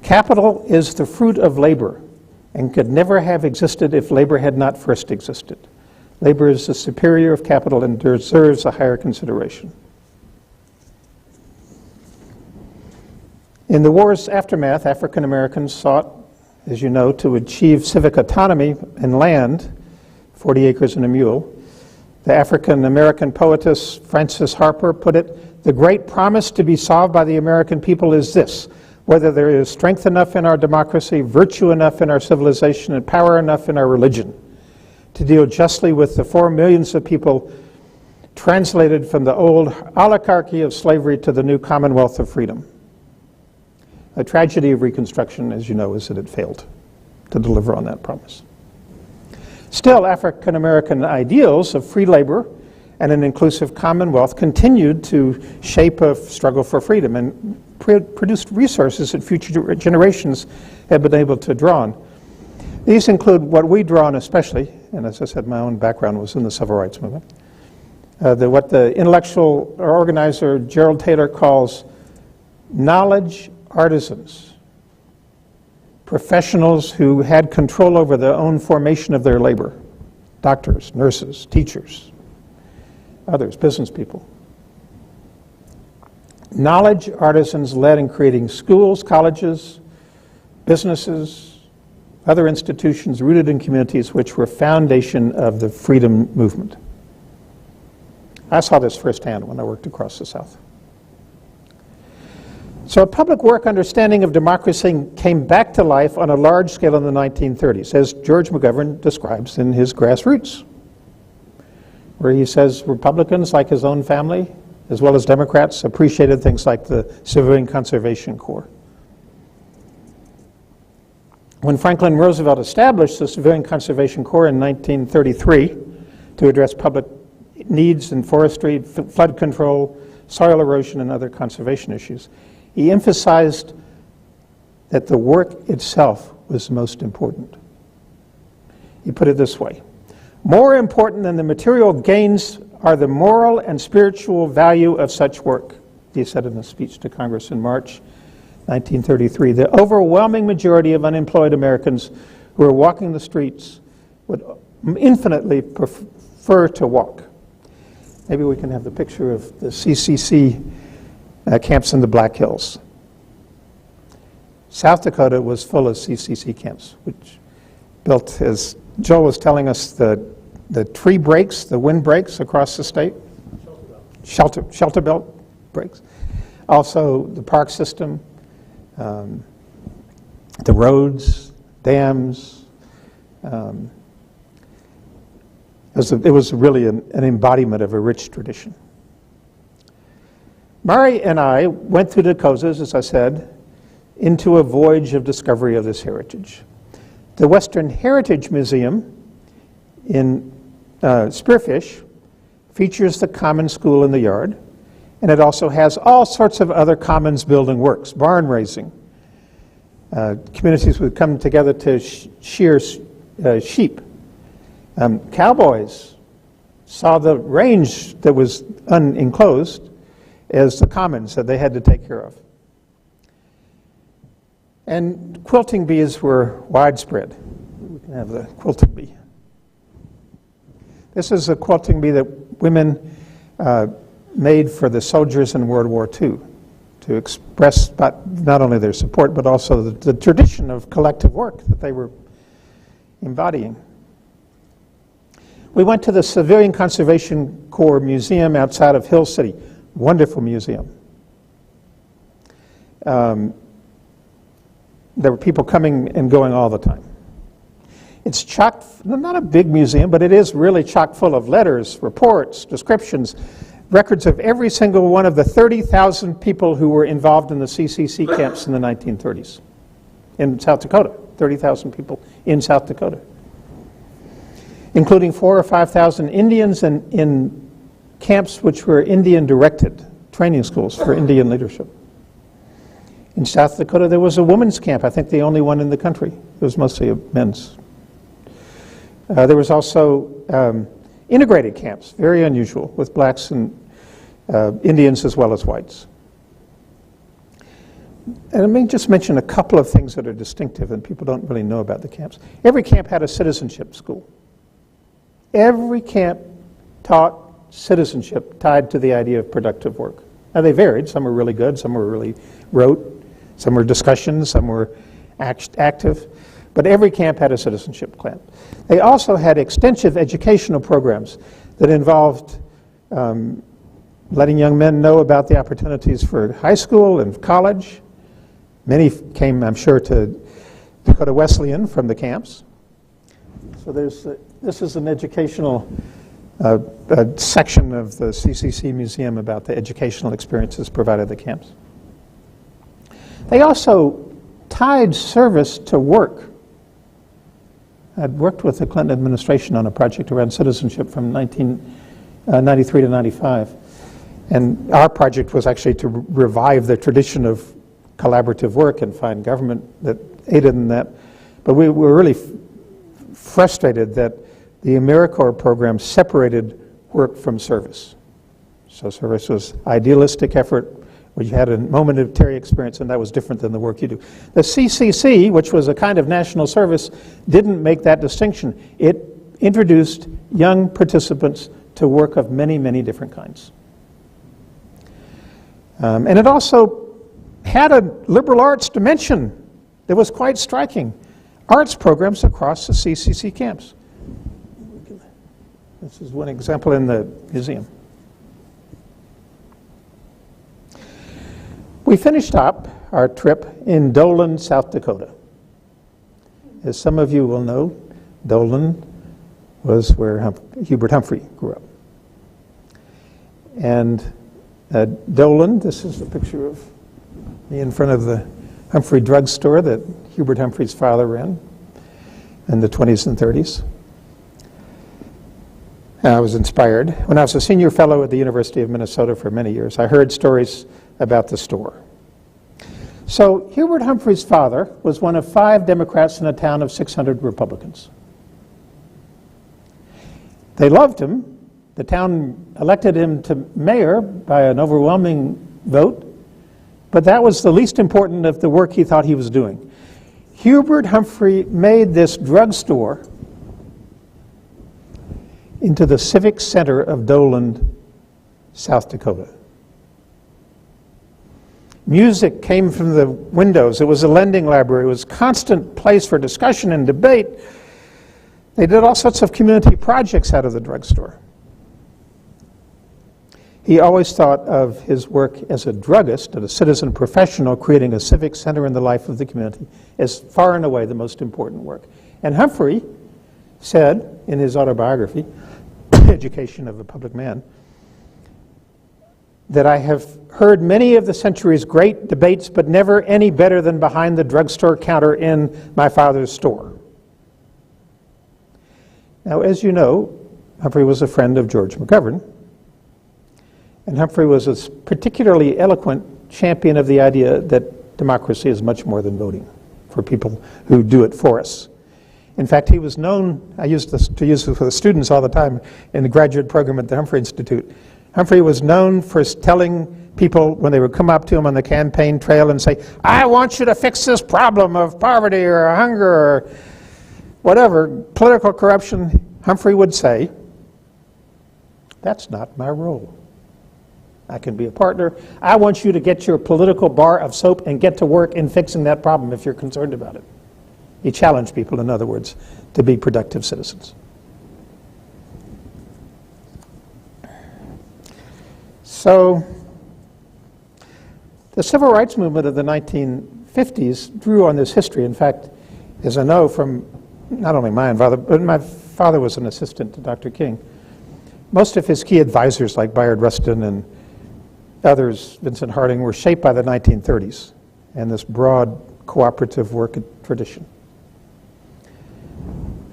capital is the fruit of labor and could never have existed if labor had not first existed. Labor is the superior of capital and deserves a higher consideration. In the war's aftermath, African Americans sought, as you know, to achieve civic autonomy and land, 40 acres and a mule. The African American poetess Frances Harper put it, "The great promise to be solved by the American people is this: whether there is strength enough in our democracy, virtue enough in our civilization, and power enough in our religion to deal justly with the 4 millions of people translated from the old oligarchy of slavery to the new Commonwealth of freedom." The tragedy of Reconstruction, as you know, is that it failed to deliver on that promise. Still, African American ideals of free labor and an inclusive commonwealth continued to shape a struggle for freedom and produced resources that future generations have been able to draw on. These include what we draw on especially, and as I said, my own background was in the civil rights movement, what the intellectual organizer Gerald Taylor calls knowledge artisans. Professionals who had control over their own formation of their labor. Doctors, nurses, teachers, others, business people. Knowledge artisans led in creating schools, colleges, businesses, other institutions rooted in communities which were foundation of the freedom movement. I saw this firsthand when I worked across the South. So a public work understanding of democracy came back to life on a large scale in the 1930s, as George McGovern describes in his Grassroots, where he says Republicans, like his own family, as well as Democrats, appreciated things like the Civilian Conservation Corps. When Franklin Roosevelt established the Civilian Conservation Corps in 1933 to address public needs in forestry, flood control, soil erosion, and other conservation issues, he emphasized that the work itself was most important. He put it this way: more important than the material gains are the moral and spiritual value of such work, he said in a speech to Congress in March 1933. The overwhelming majority of unemployed Americans who are walking the streets would infinitely prefer to walk. Maybe we can have the picture of the CCC camps in the Black Hills. South Dakota was full of CCC camps, which built, as Joel was telling us, the tree breaks, the wind breaks across the state. Shelter belt breaks. Also the park system, the roads, dams. It was really an embodiment of a rich tradition. Marie and I went through the Dakotas, as I said, into a voyage of discovery of this heritage. The Western Heritage Museum in Spearfish features the common school in the yard, And it also has all sorts of other commons building works, barn raising. Communities would come together to shear sheep. Cowboys saw the range that was unenclosed as the commons that they had to take care of. And quilting bees were widespread. We can have the quilting bee. This is a quilting bee that women made for the soldiers in World War II to express not only their support, but also the tradition of collective work that they were embodying. We went to the Civilian Conservation Corps Museum outside of Hill City. Wonderful museum. There were people coming and going all the time. It's chock, not a big museum, but it is really chock full of letters, reports, descriptions, records of every single one of the 30,000 people who were involved in the CCC camps in the 1930s in South Dakota. 30,000 people in South Dakota, including 4,000 or 5,000 Indians in camps which were Indian-directed training schools for Indian leadership. In South Dakota, there was a women's camp, I think the only one in the country. It was mostly a men's. There was also integrated camps, very unusual, with blacks and Indians as well as whites. And let me just mention a couple of things that are distinctive and people don't really know about the camps. Every camp had a citizenship school. Every camp taught citizenship tied to the idea of productive work. Now they varied. Some were really good, some were really rote, some were discussions, some were active. But every camp had a citizenship camp. They also had extensive educational programs that involved letting young men know about the opportunities for high school and college. Many came, I'm sure, to Dakota Wesleyan from the camps. So this is an educational section of the CCC Museum about the educational experiences provided at the camps. They also tied service to work. I'd worked with the Clinton administration on a project around citizenship from 1993 to 95. And our project was actually to revive the tradition of collaborative work and find government that aided in that. But we were really frustrated that the AmeriCorps program separated work from service. So service was idealistic effort where you had a momentary experience, and that was different than the work you do. The CCC, which was a kind of national service, didn't make that distinction. It introduced young participants to work of many, many different kinds. And it also had a liberal arts dimension that was quite striking. Arts programs across the CCC camps. This is one example in the museum. We finished up our trip in Dolan, South Dakota. As some of you will know, Dolan was where Hubbard Humphrey grew up. And Dolan, this is a picture of me in front of the Humphrey drugstore that Hubbard Humphrey's father ran in the 20s and 30s. And I was inspired. When I was a senior fellow at the University of Minnesota for many years, I heard stories about the store. So Hubbard Humphrey's father was one of 5 Democrats in a town of 600 Republicans. They loved him. The town elected him to mayor by an overwhelming vote, but that was the least important of the work he thought he was doing. Hubbard Humphrey made this drugstore into the civic center of Dolan, South Dakota. Music came from the windows. It was a lending library. It was a constant place for discussion and debate. They did all sorts of community projects out of the drugstore. He always thought of his work as a druggist and a citizen professional creating a civic center in the life of the community as far and away the most important work. And Humphrey said in his autobiography, Education of a Public Man, that I have heard many of the century's great debates, but never any better than behind the drugstore counter in my father's store. Now, as you know, Humphrey was a friend of George McGovern, And Humphrey was a particularly eloquent champion of the idea that democracy is much more than voting for people who do it for us. In fact, he was known, I used this to use it for the students all the time in the graduate program at the Humphrey Institute. Humphrey was known for telling people when they would come up to him on the campaign trail and say, I want you to fix this problem of poverty or hunger or whatever, political corruption. Humphrey would say, that's not my role. I can be a partner. I want you to get your political bar of soap and get to work in fixing that problem if you're concerned about it. He challenged people, in other words, to be productive citizens. So, the civil rights movement of the 1950s drew on this history. In fact, as I know from not only my father, but my father was an assistant to Dr. King. Most of his key advisors, like Bayard Rustin and others, Vincent Harding, were shaped by the 1930s and this broad cooperative work tradition.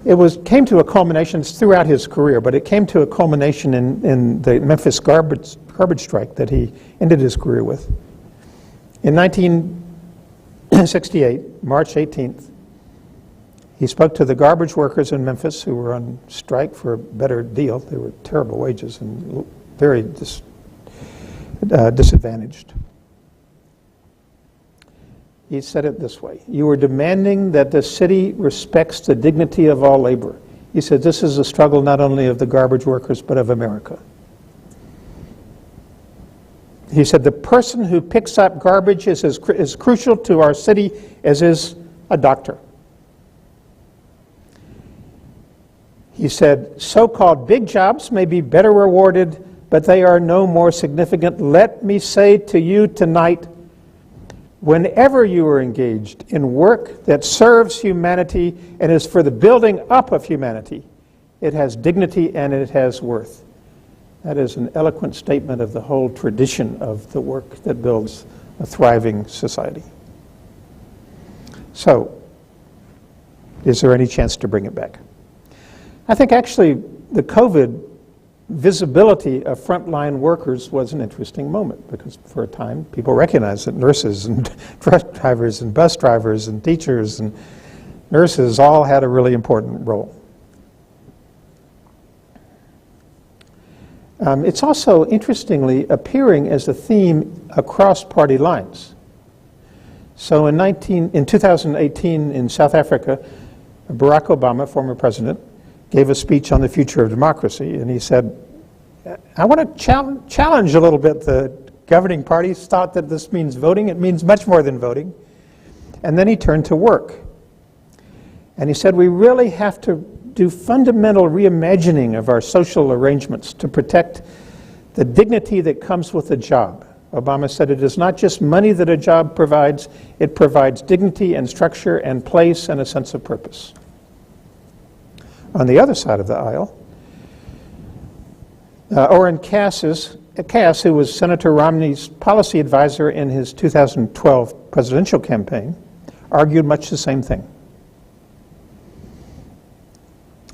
It came to a culmination throughout his career, but it came to a culmination in the Memphis garbage strike that he ended his career with. In 1968, March 18th, he spoke to the garbage workers in Memphis who were on strike for a better deal. They were terrible wages and very disadvantaged. He said it this way: you are demanding that the city respects the dignity of all labor. He said this is a struggle not only of the garbage workers but of America. He said the person who picks up garbage is as crucial to our city as is a doctor. He said so-called big jobs may be better rewarded, but they are no more significant. Let me say to you tonight, whenever you are engaged in work that serves humanity and is for the building up of humanity, it has dignity and it has worth. That is an eloquent statement of the whole tradition of the work that builds a thriving society. So, is there any chance to bring it back? I think actually the COVID visibility of frontline workers was an interesting moment because for a time people recognized that nurses and truck drivers and bus drivers and teachers and nurses all had a really important role. It's also interestingly appearing as a theme across party lines. So in 2018 in South Africa, Barack Obama, former president, gave a speech on the future of democracy, and he said, I want to challenge a little bit the governing parties thought that this means voting. It means much more than voting. And then he turned to work. And he said, we really have to do fundamental reimagining of our social arrangements to protect the dignity that comes with a job. Obama said it is not just money that a job provides, it provides dignity and structure and place and a sense of purpose. On the other side of the aisle, Orrin Cass, who was Senator Romney's policy advisor in his 2012 presidential campaign, argued much the same thing.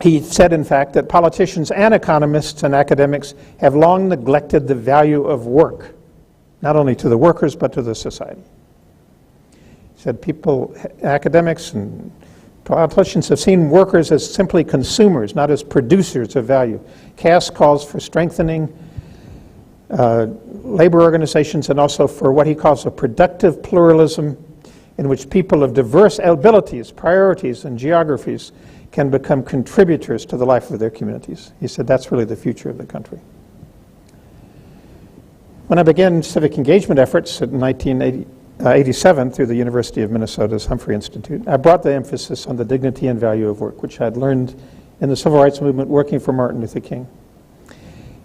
He said, in fact, that politicians and economists and academics have long neglected the value of work, not only to the workers but to the society. He said academics and politicians have seen workers as simply consumers, not as producers of value. Cass calls for strengthening labor organizations and also for what he calls a productive pluralism in which people of diverse abilities, priorities, and geographies can become contributors to the life of their communities. He said that's really the future of the country. When I began civic engagement efforts in 1987 through the University of Minnesota's Humphrey Institute, I brought the emphasis on the dignity and value of work, which I'd learned in the civil rights movement working for Martin Luther King.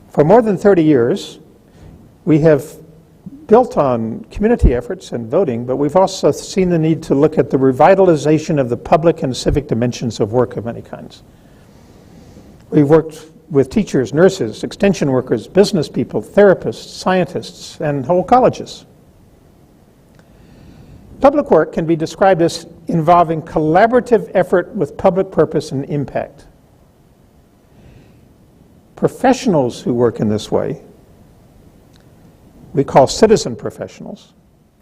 For more than 30 years, we have built on community efforts and voting, but we've also seen the need to look at the revitalization of the public and civic dimensions of work of many kinds. We've worked with teachers, nurses, extension workers, business people, therapists, scientists, and whole colleges. Public work can be described as involving collaborative effort with public purpose and impact. Professionals who work in this way we call citizen professionals,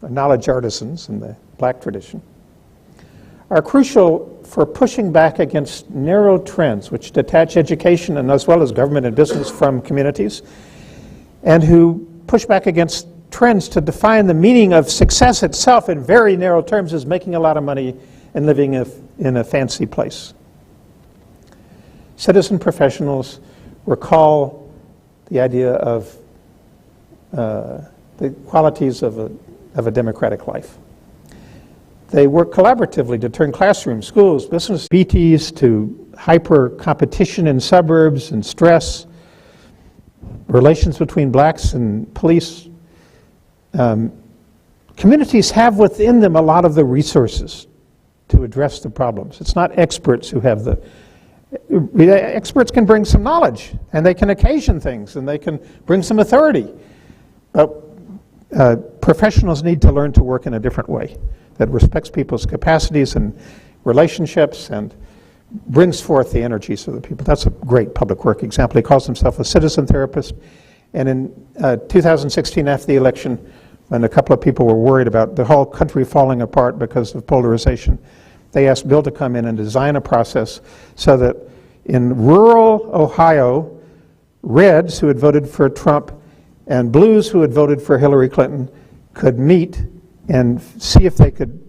knowledge artisans in the black tradition, are crucial for pushing back against narrow trends which detach education and as well as government and business from communities, and who push back against trends to define the meaning of success itself in very narrow terms as making a lot of money and living in a fancy place. Citizen professionals recall the idea of the qualities of a democratic life. They work collaboratively to turn classrooms, schools, business, BTs to hyper competition in suburbs and stress, relations between blacks and police. Communities have within them a lot of the resources to address the problems. It's not experts who have the... Experts can bring some knowledge, and they can occasion things, and they can bring some authority. But professionals need to learn to work in a different way that respects people's capacities and relationships and brings forth the energies of the people. That's a great public work example. He calls himself a citizen therapist. And in 2016, after the election, when a couple of people were worried about the whole country falling apart because of polarization, they asked Bill to come in and design a process so that in rural Ohio, Reds who had voted for Trump and Blues who had voted for Hillary Clinton could meet and see if they could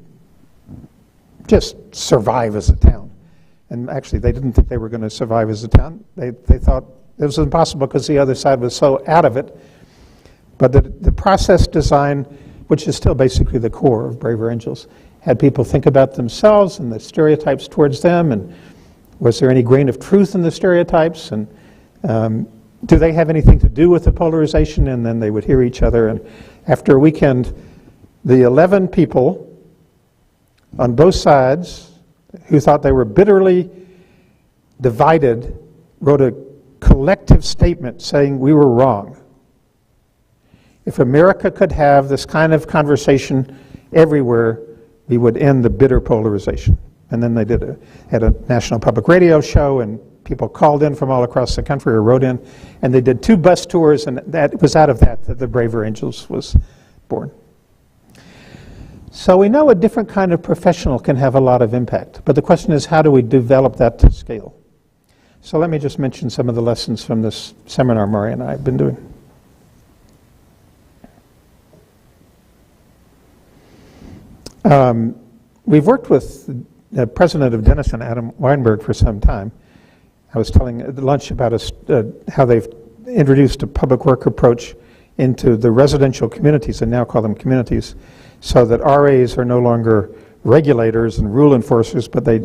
just survive as a town. And actually, they didn't think they were going to survive as a town. They thought it was impossible because the other side was so out of it. But the process design, which is still basically the core of Braver Angels, had people think about themselves and the stereotypes towards them, and was there any grain of truth in the stereotypes, and do they have anything to do with the polarization? And then they would hear each other. And after a weekend, the 11 people on both sides who thought they were bitterly divided wrote a collective statement saying we were wrong. If America could have this kind of conversation everywhere, we would end the bitter polarization. And then they had a national public radio show, and people called in from all across the country or wrote in, and they did 2 bus tours, and that was out of that the Braver Angels was born. So we know a different kind of professional can have a lot of impact, but the question is, how do we develop that to scale? So let me just mention some of the lessons from this seminar Marie and I have been doing. We've worked with the president of Denison, Adam Weinberg, for some time. I was telling at lunch about how they've introduced a public work approach into the residential communities, and now call them communities, so that RAs are no longer regulators and rule enforcers, but they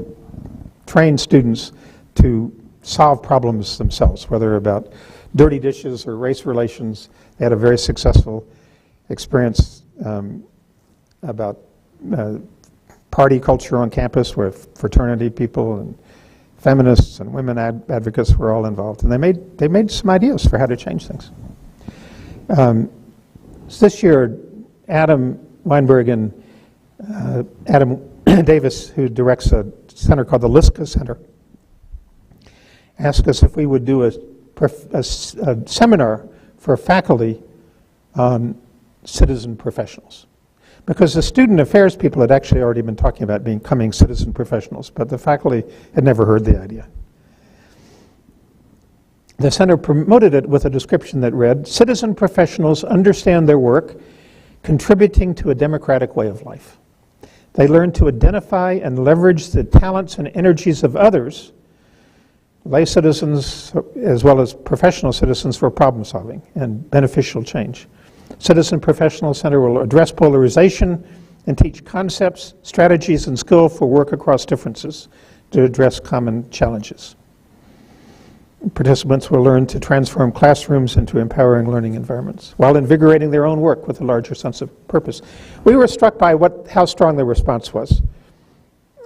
train students to solve problems themselves, whether about dirty dishes or race relations. They had a very successful experience about party culture on campus, where fraternity people and feminists and women advocates were all involved, and they made some ideas for how to change things. So this year, Adam Weinberg and Adam Davis, who directs a center called the Liska Center, asked us if we would do a seminar for faculty on citizen professionals. Because the student affairs people had actually already been talking about becoming citizen professionals, but the faculty had never heard the idea. The center promoted it with a description that read, "Citizen professionals understand their work, contributing to a democratic way of life. They learn to identify and leverage the talents and energies of others, lay citizens as well as professional citizens, for problem solving and beneficial change. Citizen Professional Center will address polarization and teach concepts, strategies, and skill for work across differences to address common challenges. Participants will learn to transform classrooms into empowering learning environments while invigorating their own work with a larger sense of purpose." We were struck by how strong the response was.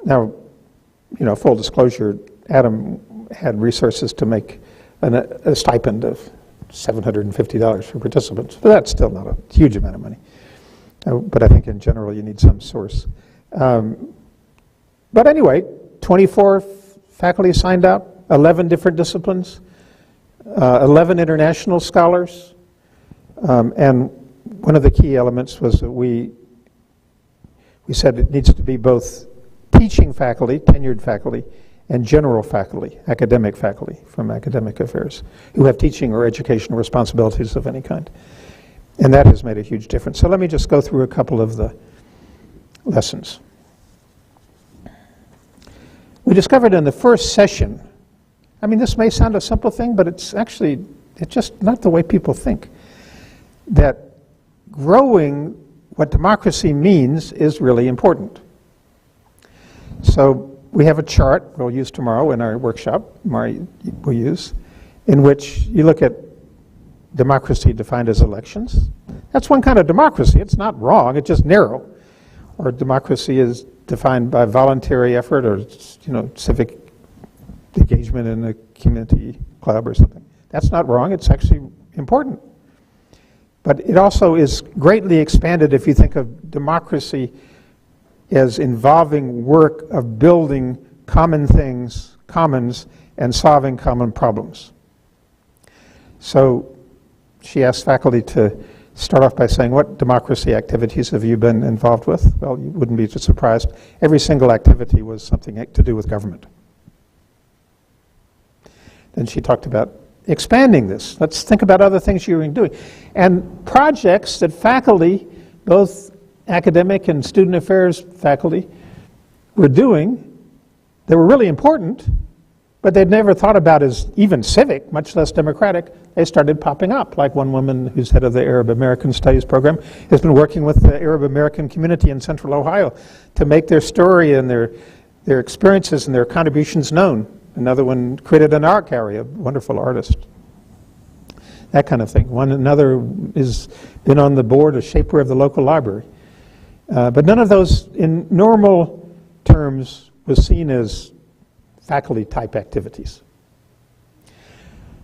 Now, full disclosure, Adam had resources to make a stipend of $750 for participants, but that's still not a huge amount of money. But I think in general you need some source. But anyway, 24 faculty signed up, 11 different disciplines, 11 international scholars, and one of the key elements was that we said it needs to be both teaching faculty, tenured faculty, and general faculty, academic faculty from academic affairs, who have teaching or educational responsibilities of any kind. And that has made a huge difference. So let me just go through a couple of the lessons. We discovered in the first session, I mean, this may sound a simple thing, but it's just not the way people think, that growing what democracy means is really important. So we have a chart we'll use tomorrow in our workshop, Marie will use, in which you look at democracy defined as elections. That's one kind of democracy. It's not wrong, it's just narrow. Or democracy is defined by voluntary effort or civic engagement in a community club or something. That's not wrong, it's actually important. But it also is greatly expanded if you think of democracy as involving work of building common things, commons, and solving common problems. So she asked faculty to start off by saying, what democracy activities have you been involved with? Well, you wouldn't be surprised. Every single activity was something to do with government. Then she talked about expanding this. Let's think about other things you're doing. And projects that faculty, both academic and student affairs faculty, were doing that were really important, but they'd never thought about as even civic, much less democratic. They started popping up, like one woman who's head of the Arab American Studies program has been working with the Arab American community in Central Ohio to make their story and their experiences and their contributions known. Another one created an art gallery, a wonderful artist. That kind of thing. Another has been on the board, a shaper of the local library. But none of those, in normal terms, was seen as faculty-type activities.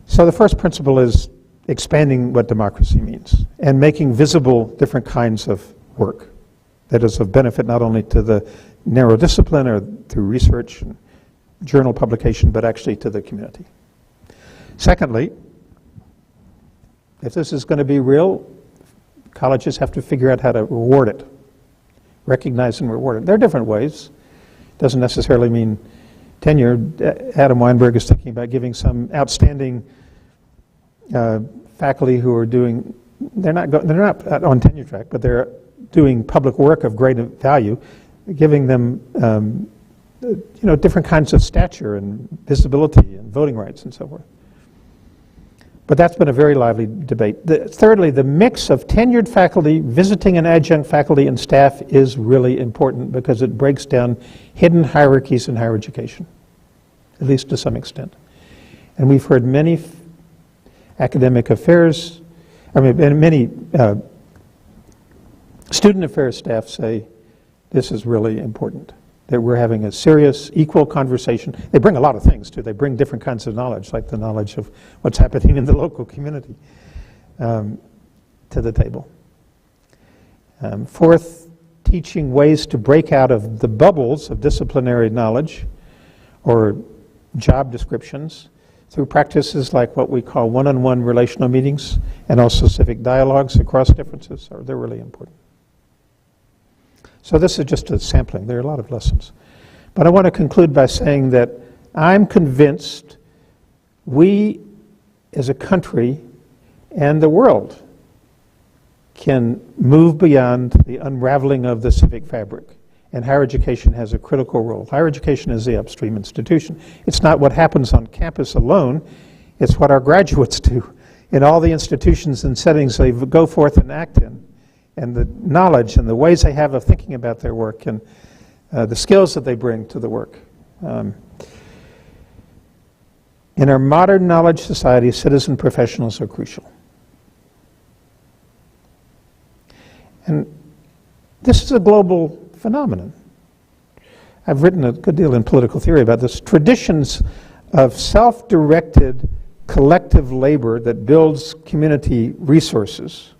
So the first principle is expanding what democracy means and making visible different kinds of work that is of benefit not only to the narrow discipline or through research and journal publication, but actually to the community. Secondly, if this is going to be real, colleges have to figure out how to reward it, recognize and reward it. There are different ways. Doesn't necessarily mean tenure. Adam Weinberg is thinking about giving some outstanding faculty who are doing, they're not on tenure track, but they're doing public work of great value, giving them different kinds of stature and visibility and voting rights and so forth. But that's been a very lively debate. Thirdly, the mix of tenured faculty, visiting and adjunct faculty and staff is really important because it breaks down hidden hierarchies in higher education, at least to some extent. And we've heard many academic affairs, many student affairs staff say this is really important, that we're having a serious, equal conversation. They bring a lot of things, too. They bring different kinds of knowledge, like the knowledge of what's happening in the local community, to the table. Fourth, teaching ways to break out of the bubbles of disciplinary knowledge or job descriptions through practices like what we call one-on-one relational meetings and also civic dialogues across differences. They're really important. So this is just a sampling. There are a lot of lessons. But I want to conclude by saying that I'm convinced we as a country and the world can move beyond the unraveling of the civic fabric. And higher education has a critical role. Higher education is the upstream institution. It's not what happens on campus alone. It's what our graduates do in all the institutions and settings they go forth and act in. And the knowledge and the ways they have of thinking about their work and the skills that they bring to the work. In our modern knowledge society, citizen professionals are crucial. And this is a global phenomenon. I've written a good deal in political theory about this. Traditions of self-directed collective labor that builds community resources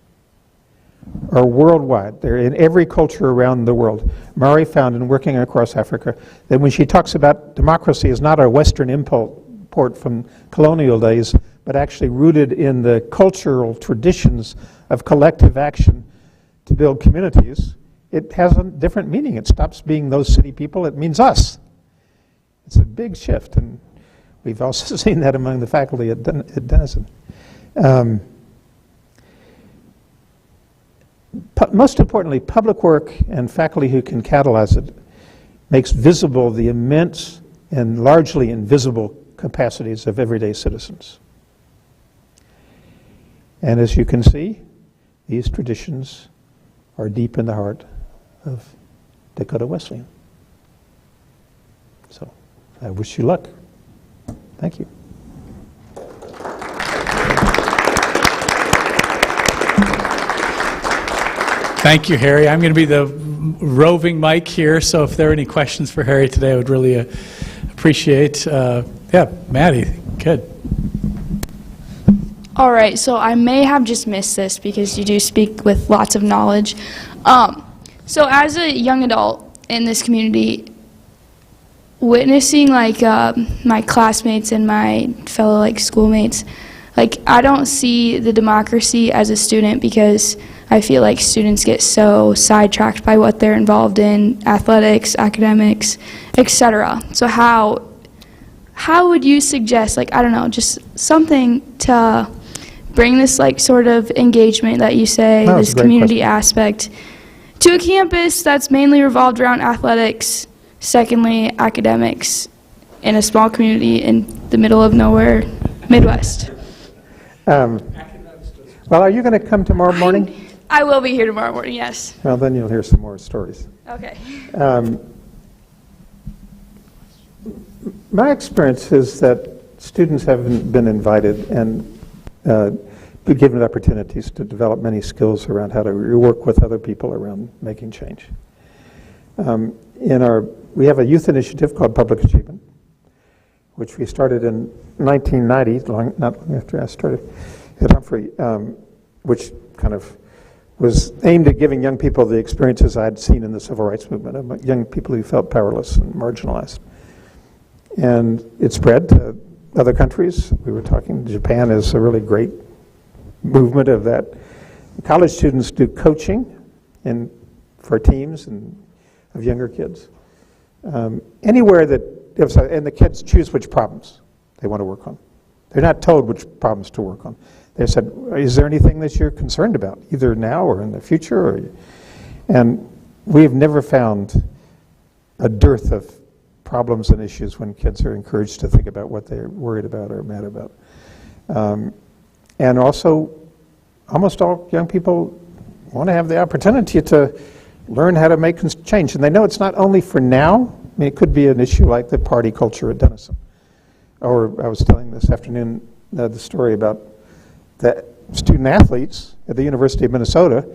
are worldwide. They're in every culture around the world. Marie found in working across Africa that when she talks about democracy is not a Western import from colonial days, but actually rooted in the cultural traditions of collective action to build communities, it has a different meaning. It stops being those city people, it means us. It's a big shift, and we've also seen that among the faculty at Denison. Most importantly, public work and faculty who can catalyze it makes visible the immense and largely invisible capacities of everyday citizens. And as you can see, these traditions are deep in the heart of Dakota Wesleyan. So I wish you luck. Thank you. Thank you, Harry. I'm going to be the roving mic here, so if there are any questions for Harry today, I would really appreciate. Yeah, Maddie, good. All right, so I may have just missed this because you do speak with lots of knowledge. So as a young adult in this community, witnessing my classmates and my fellow schoolmates, I don't see the democracy as a student because I feel like students get so sidetracked by what they're involved in, athletics, academics, etc. So how would you suggest, I don't know, just something to bring this sort of engagement that you say, this community aspect, to a campus that's mainly revolved around athletics, secondly, academics, in a small community in the middle of nowhere, Midwest? Well, are you going to come tomorrow morning? I will be here tomorrow morning, yes. Well, then you'll hear some more stories. Okay. My experience is that students have been invited and been given opportunities to develop many skills around how to work with other people around making change. We have a youth initiative called Public Achievement, which we started in 1990, not long after I started at Humphrey, which kind of was aimed at giving young people the experiences I had seen in the civil rights movement, of young people who felt powerless and marginalized. And it spread to other countries. We were talking, Japan is a really great movement of that. College students do coaching for teams of younger kids. Anywhere that, and the kids choose which problems they want to work on. They're not told which problems to work on. They said, is there anything that you're concerned about, either now or in the future? And we've never found a dearth of problems and issues when kids are encouraged to think about what they're worried about or mad about. And also, almost all young people want to have the opportunity to learn how to make change. And they know it's not only for now. I mean, it could be an issue like the party culture at Denison. Or I was telling this afternoon the story about the student athletes at the University of Minnesota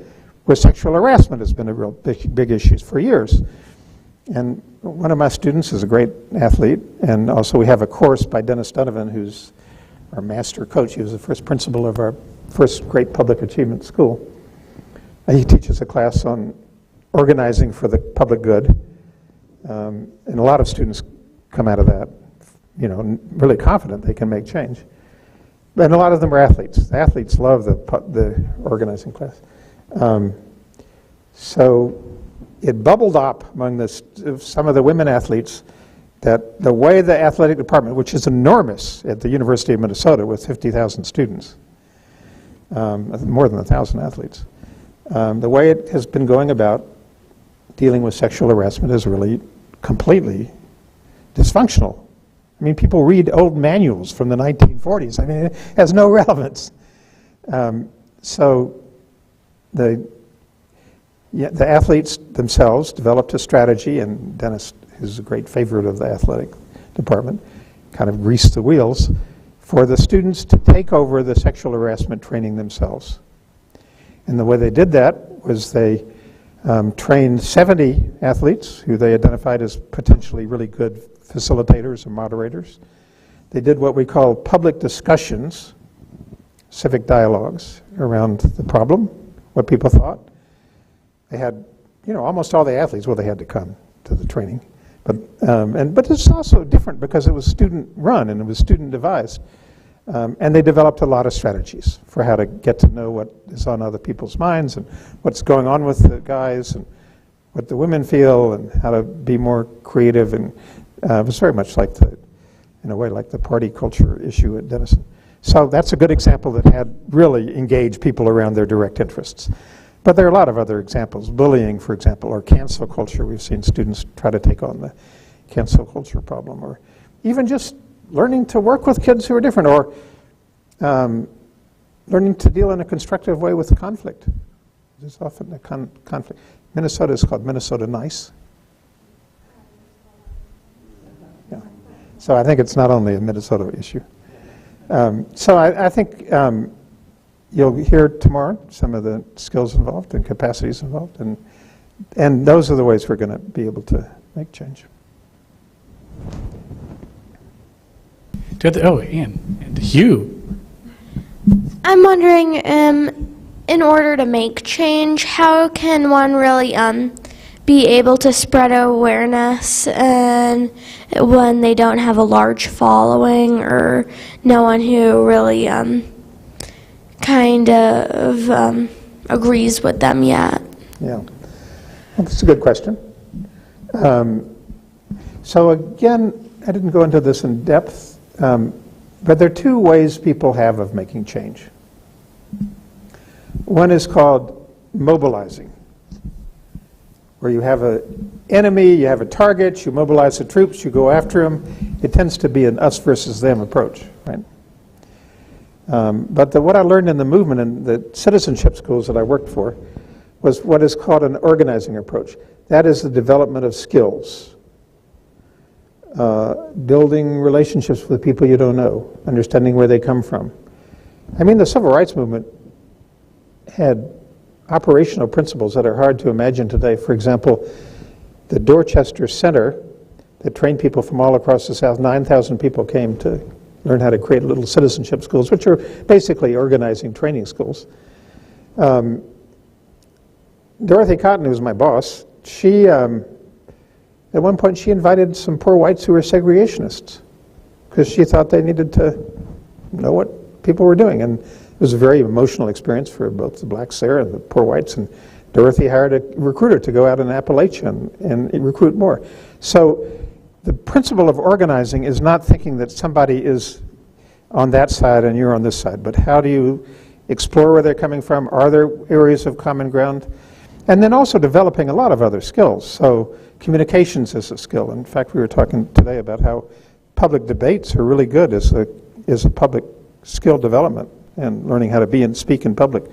where sexual harassment has been a real big issue for years. And one of my students is a great athlete, and also we have a course by Dennis Donovan, who's our master coach. He was the first principal of our first great public achievement school. And he teaches a class on organizing for the public good. And a lot of students come out of that, really confident they can make change. And a lot of them are athletes. The athletes love the organizing class. So it bubbled up among some of the women athletes that the way the athletic department, which is enormous at the University of Minnesota with 50,000 students, more than 1,000 athletes, the way it has been going about dealing with sexual harassment is really completely dysfunctional. I mean, people read old manuals from the 1940s. I mean, it has no relevance. So the athletes themselves developed a strategy, and Dennis, who's a great favorite of the athletic department, kind of greased the wheels for the students to take over the sexual harassment training themselves. And the way they did that was they trained 70 athletes who they identified as potentially really good facilitators and moderators. They did what we call public discussions, civic dialogues around the problem, what people thought. They had, almost all the athletes, they had to come to the training. But it's also different because it was student run and it was student devised. And they developed a lot of strategies for how to get to know what is on other people's minds and what's going on with the guys and what the women feel and how to be more creative. And it was very much like in a way, like the party culture issue at Denison. So that's a good example that had really engaged people around their direct interests. But there are a lot of other examples. Bullying, for example, or cancel culture. We've seen students try to take on the cancel culture problem, or even just learning to work with kids who are different, or learning to deal in a constructive way with conflict. There's often a conflict. Minnesota is called Minnesota Nice. Yeah. So I think it's not only a Minnesota issue. So I think you'll hear tomorrow some of the skills involved and capacities involved, and those are the ways we're going to be able to make change. Oh, Ann, and Hugh. I'm wondering, in order to make change, how can one really be able to spread awareness and when they don't have a large following or no one who really kind of agrees with them yet? Yeah, well, that's a good question. So again, I didn't go into this in depth, but there are two ways people have of making change. One is called mobilizing, where you have an enemy, you have a target, you mobilize the troops, you go after them. It tends to be an us versus them approach, right? But what I learned in the movement and the citizenship schools that I worked for was what is called an organizing approach. That is the development of skills. Building relationships with people you don't know, understanding where they come from. I mean, the civil rights movement had operational principles that are hard to imagine today. For example, the Dorchester Center that trained people from all across the South, 9,000 people came to learn how to create little citizenship schools, which are basically organizing training schools. Dorothy Cotton, who was my boss, she, at one point, she invited some poor whites who were segregationists because she thought they needed to know what people were doing. And it was a very emotional experience for both the blacks there and the poor whites. And Dorothy hired a recruiter to go out in Appalachia and recruit more. So the principle of organizing is not thinking that somebody is on that side and you're on this side, but how do you explore where they're coming from? Are there areas of common ground? And then also developing a lot of other skills. So communications is a skill. In fact, we were talking today about how public debates are really good as a public skill development and learning how to be and speak in public.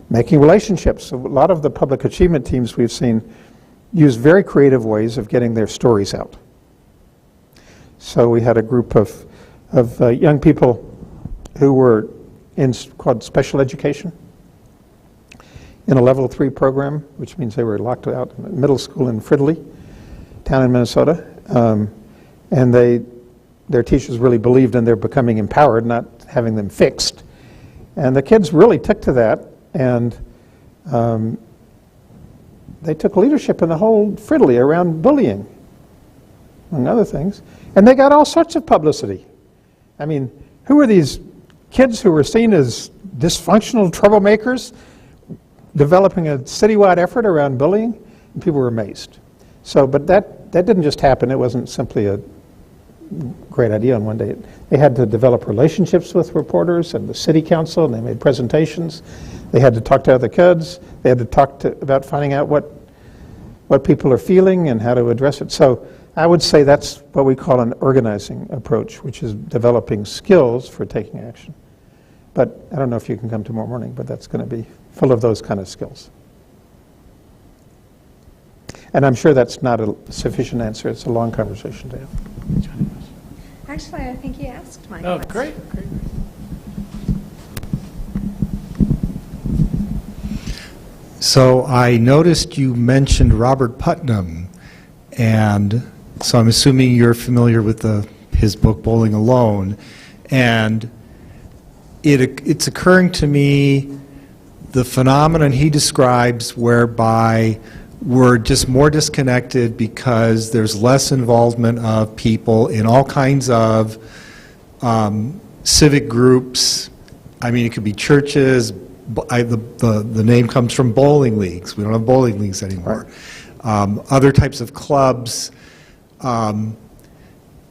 Making relationships. A lot of the public achievement teams we've seen use very creative ways of getting their stories out. So we had a group of young people who were called special education in a level 3 program, which means they were locked out in middle school in Fridley, down in Minnesota. And their teachers really believed in their becoming empowered, not having them fixed. And the kids really took to that, and they took leadership in the whole Fridley around bullying, among other things. And they got all sorts of publicity. I mean, who were these kids who were seen as dysfunctional troublemakers developing a citywide effort around bullying? And people were amazed. So, but that didn't just happen. It wasn't simply a great idea on one day. They had to develop relationships with reporters and the city council, and they made presentations. They had to talk to other kids. They had to talk about finding out what people are feeling and how to address it. So I would say that's what we call an organizing approach, which is developing skills for taking action. But I don't know if you can come tomorrow morning, but that's going to be full of those kind of skills. And I'm sure that's not a sufficient answer. It's a long conversation to have. Actually, I think you asked my Oh, question. great. So I noticed you mentioned Robert Putnam, and so I'm assuming you're familiar with his book, Bowling Alone. And it's occurring to me the phenomenon he describes whereby we're just more disconnected because there's less involvement of people in all kinds of civic groups. I mean, it could be churches. The name comes from bowling leagues. We don't have bowling leagues anymore. Other types of clubs. I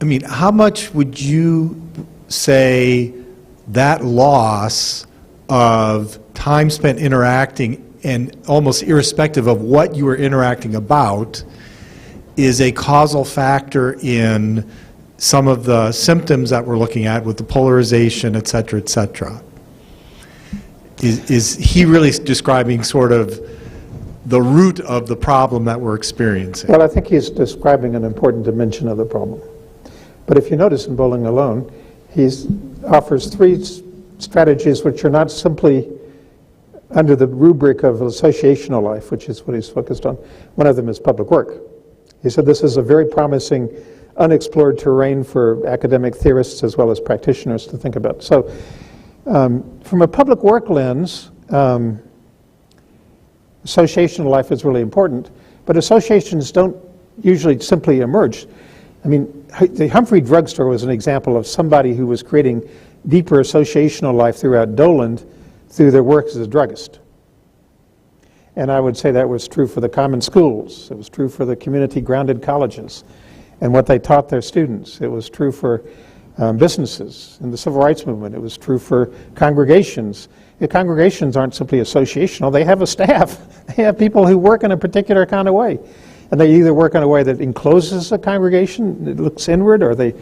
mean, how much would you say that loss of time spent interacting, and almost irrespective of what you were interacting about, is a causal factor in some of the symptoms that we're looking at with the polarization, et cetera, et cetera? Is he really describing sort of the root of the problem that we're experiencing? Well, I think he's describing an important dimension of the problem. But if you notice in Bowling Alone, he offers three strategies which are not simply under the rubric of associational life, which is what he's focused on. One of them is public work. He said this is a very promising unexplored terrain for academic theorists as well as practitioners to think about. So from a public work lens, associational life is really important, but associations don't usually simply emerge. I mean, the Humphrey drugstore was an example of somebody who was creating deeper associational life throughout Doland through their work as a druggist. And I would say that was true for the common schools. It was true for the community-grounded colleges and what they taught their students. It was true for businesses in the civil rights movement. It was true for congregations. The congregations aren't simply associational. They have a staff. They have people who work in a particular kind of way. And they either work in a way that encloses a congregation, it looks inward, or they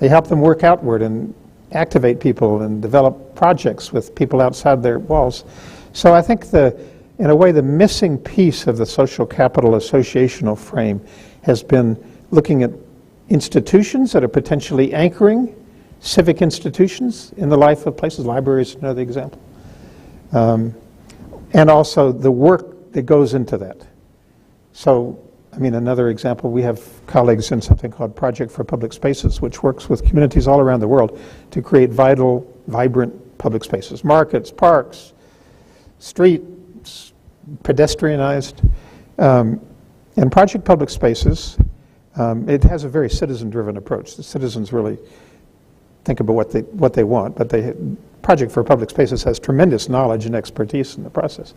help them work outward and activate people and develop projects with people outside their walls. So I think in a way, the missing piece of the social capital associational frame has been looking at institutions that are potentially anchoring civic institutions in the life of places. Libraries is another example. And also the work that goes into that. So, I mean, another example, we have colleagues in something called Project for Public Spaces, which works with communities all around the world to create vital, vibrant public spaces. Markets, parks, streets, pedestrianized. And Project Public Spaces, it has a very citizen-driven approach. The citizens really think about what they want, but Project for Public Spaces has tremendous knowledge and expertise in the process.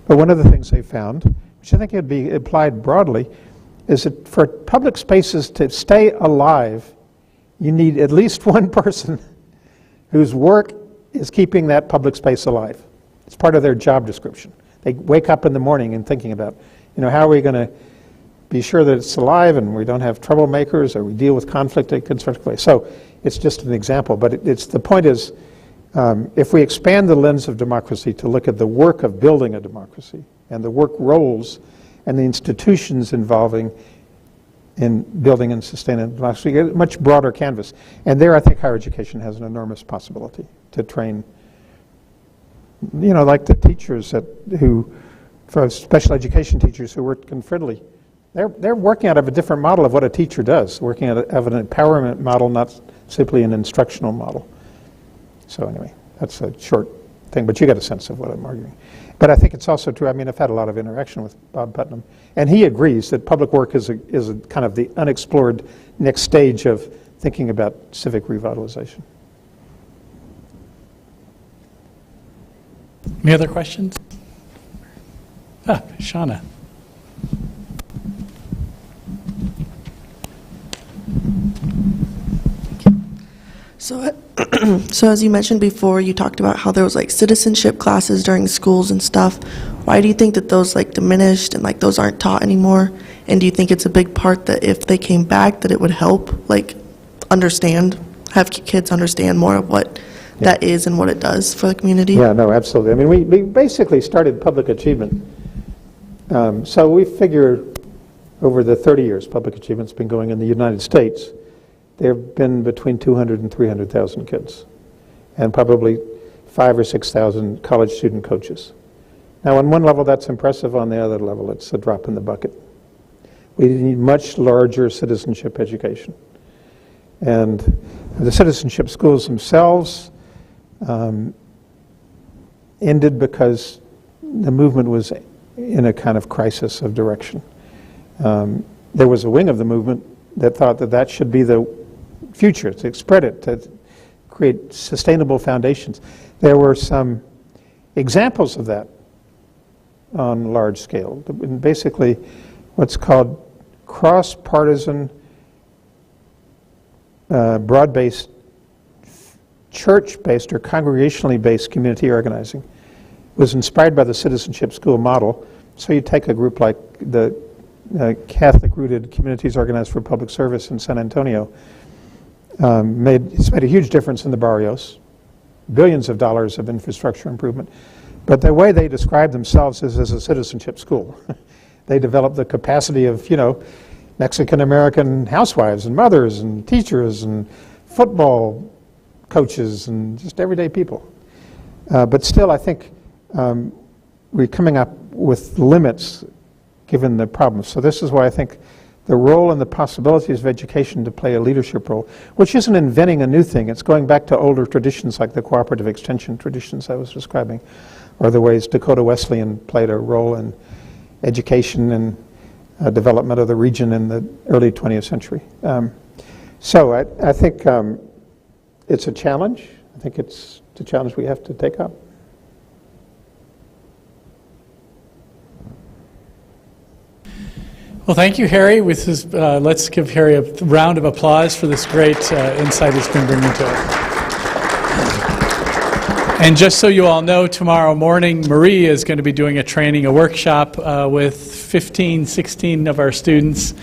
But one of the things they found, which I think could be applied broadly, is that for public spaces to stay alive, you need at least one person whose work is keeping that public space alive. It's part of their job description. They wake up in the morning and thinking about, how are we going to be sure that it's alive and we don't have troublemakers or we deal with conflict in a constructive way. So it's just an example, but the point is, if we expand the lens of democracy to look at the work of building a democracy and the work roles and the institutions involving in building and sustaining democracy, we get a much broader canvas. And there I think higher education has an enormous possibility to train, like the teachers for special education teachers who work in Fridley. They're working out of a different model of what a teacher does, working out of an empowerment model, not simply an instructional model. So anyway, that's a short thing, but you get a sense of what I'm arguing. But I think it's also true, I've had a lot of interaction with Bob Putnam, and he agrees that public work is a kind of the unexplored next stage of thinking about civic revitalization. Any other questions? Shauna. So as you mentioned before, you talked about how there was citizenship classes during schools and stuff. Why do you think that those diminished and those aren't taught anymore? And do you think it's a big part that if they came back that it would help have kids understand more of what that is and what it does for the community? Yeah, no, absolutely. We basically started public achievement. So we figure over the 30 years public achievement's been going in the United States, there have been between 200 and 300,000 kids, and probably 5,000 or 6,000 college student coaches. Now, on one level, that's impressive. On the other level, it's a drop in the bucket. We need much larger citizenship education. And the citizenship schools themselves ended because the movement was in a kind of crisis of direction. There was a wing of the movement that thought that should be the future, to spread it, to create sustainable foundations. There were some examples of that on large scale. And basically, what's called cross-partisan, broad-based, church-based or congregationally based community organizing was inspired by the citizenship school model. So you take a group like the Catholic-rooted Communities Organized for Public Service in San Antonio. It's made a huge difference in the barrios, billions of dollars of infrastructure improvement. But the way they describe themselves is as a citizenship school. They develop the capacity of, Mexican-American housewives and mothers and teachers and football coaches and just everyday people. But still, I think we're coming up with limits given the problems. So this is why I think the role and the possibilities of education to play a leadership role, which isn't inventing a new thing. It's going back to older traditions like the cooperative extension traditions I was describing, or the ways Dakota Wesleyan played a role in education and development of the region in the early 20th century. So I think it's a challenge. I think it's a challenge we have to take up. Well, thank you, Harry. Let's give Harry a round of applause for this great insight he's been bringing to us. And just so you all know, tomorrow morning, Marie is going to be doing a workshop with 15, 16 of our students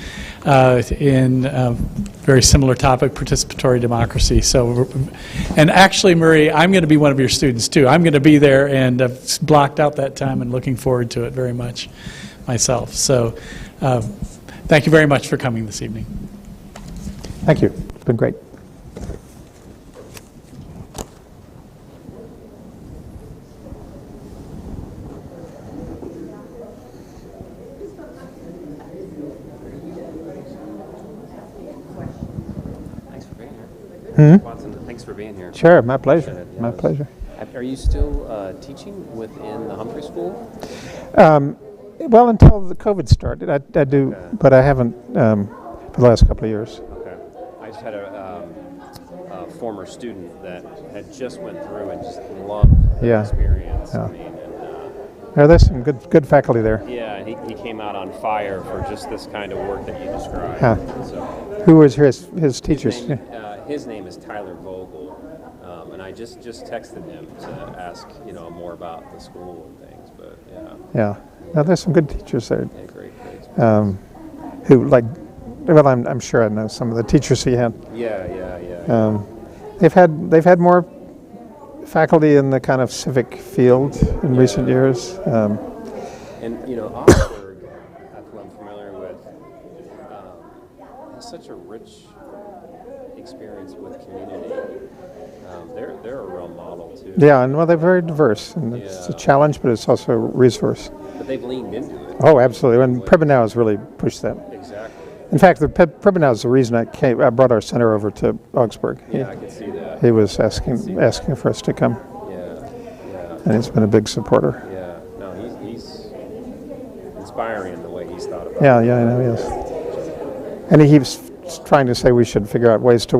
in a very similar topic, participatory democracy. And actually, Marie, I'm going to be one of your students, too. I'm going to be there, and I've blocked out that time and looking forward to it very much myself. So thank you very much for coming this evening. Thank you. It's been great. Watson, thanks for being here. Sure, my pleasure. Yeah, My pleasure. Are you still teaching within the Humphrey School? Well, until the COVID started, I do, but I haven't for the last couple of years. Okay. I just had a former student that had just went through and just loved the experience. Yeah. I mean, There's some good faculty there. yeah, he came out on fire for just this kind of work that you described. Huh. So, Who was his teachers? his name is Tyler Vogel, and I just texted him to ask more about the school and things. But Yeah. Now, there's some good teachers there. yeah, great. Who well, I'm sure I know some of the teachers he had. Yeah. They've had more faculty in the kind of civic field in recent years. And Augsburg, who I'm familiar with, has such a rich experience with community. They're a real model too. Yeah, and well, they're very diverse, and it's a challenge, but it's also a resource. But they've leaned into it. Oh, absolutely. And Pribbenau has really pushed that. Exactly. In fact, Pribbenau is the reason I brought our center over to Augsburg. Yeah, I can see that. He was asking for us to come. Yeah. And he's been a big supporter. Yeah. No, he's inspiring in the way he's thought about it. Yeah, I know he is. And he keeps trying to say we should figure out ways to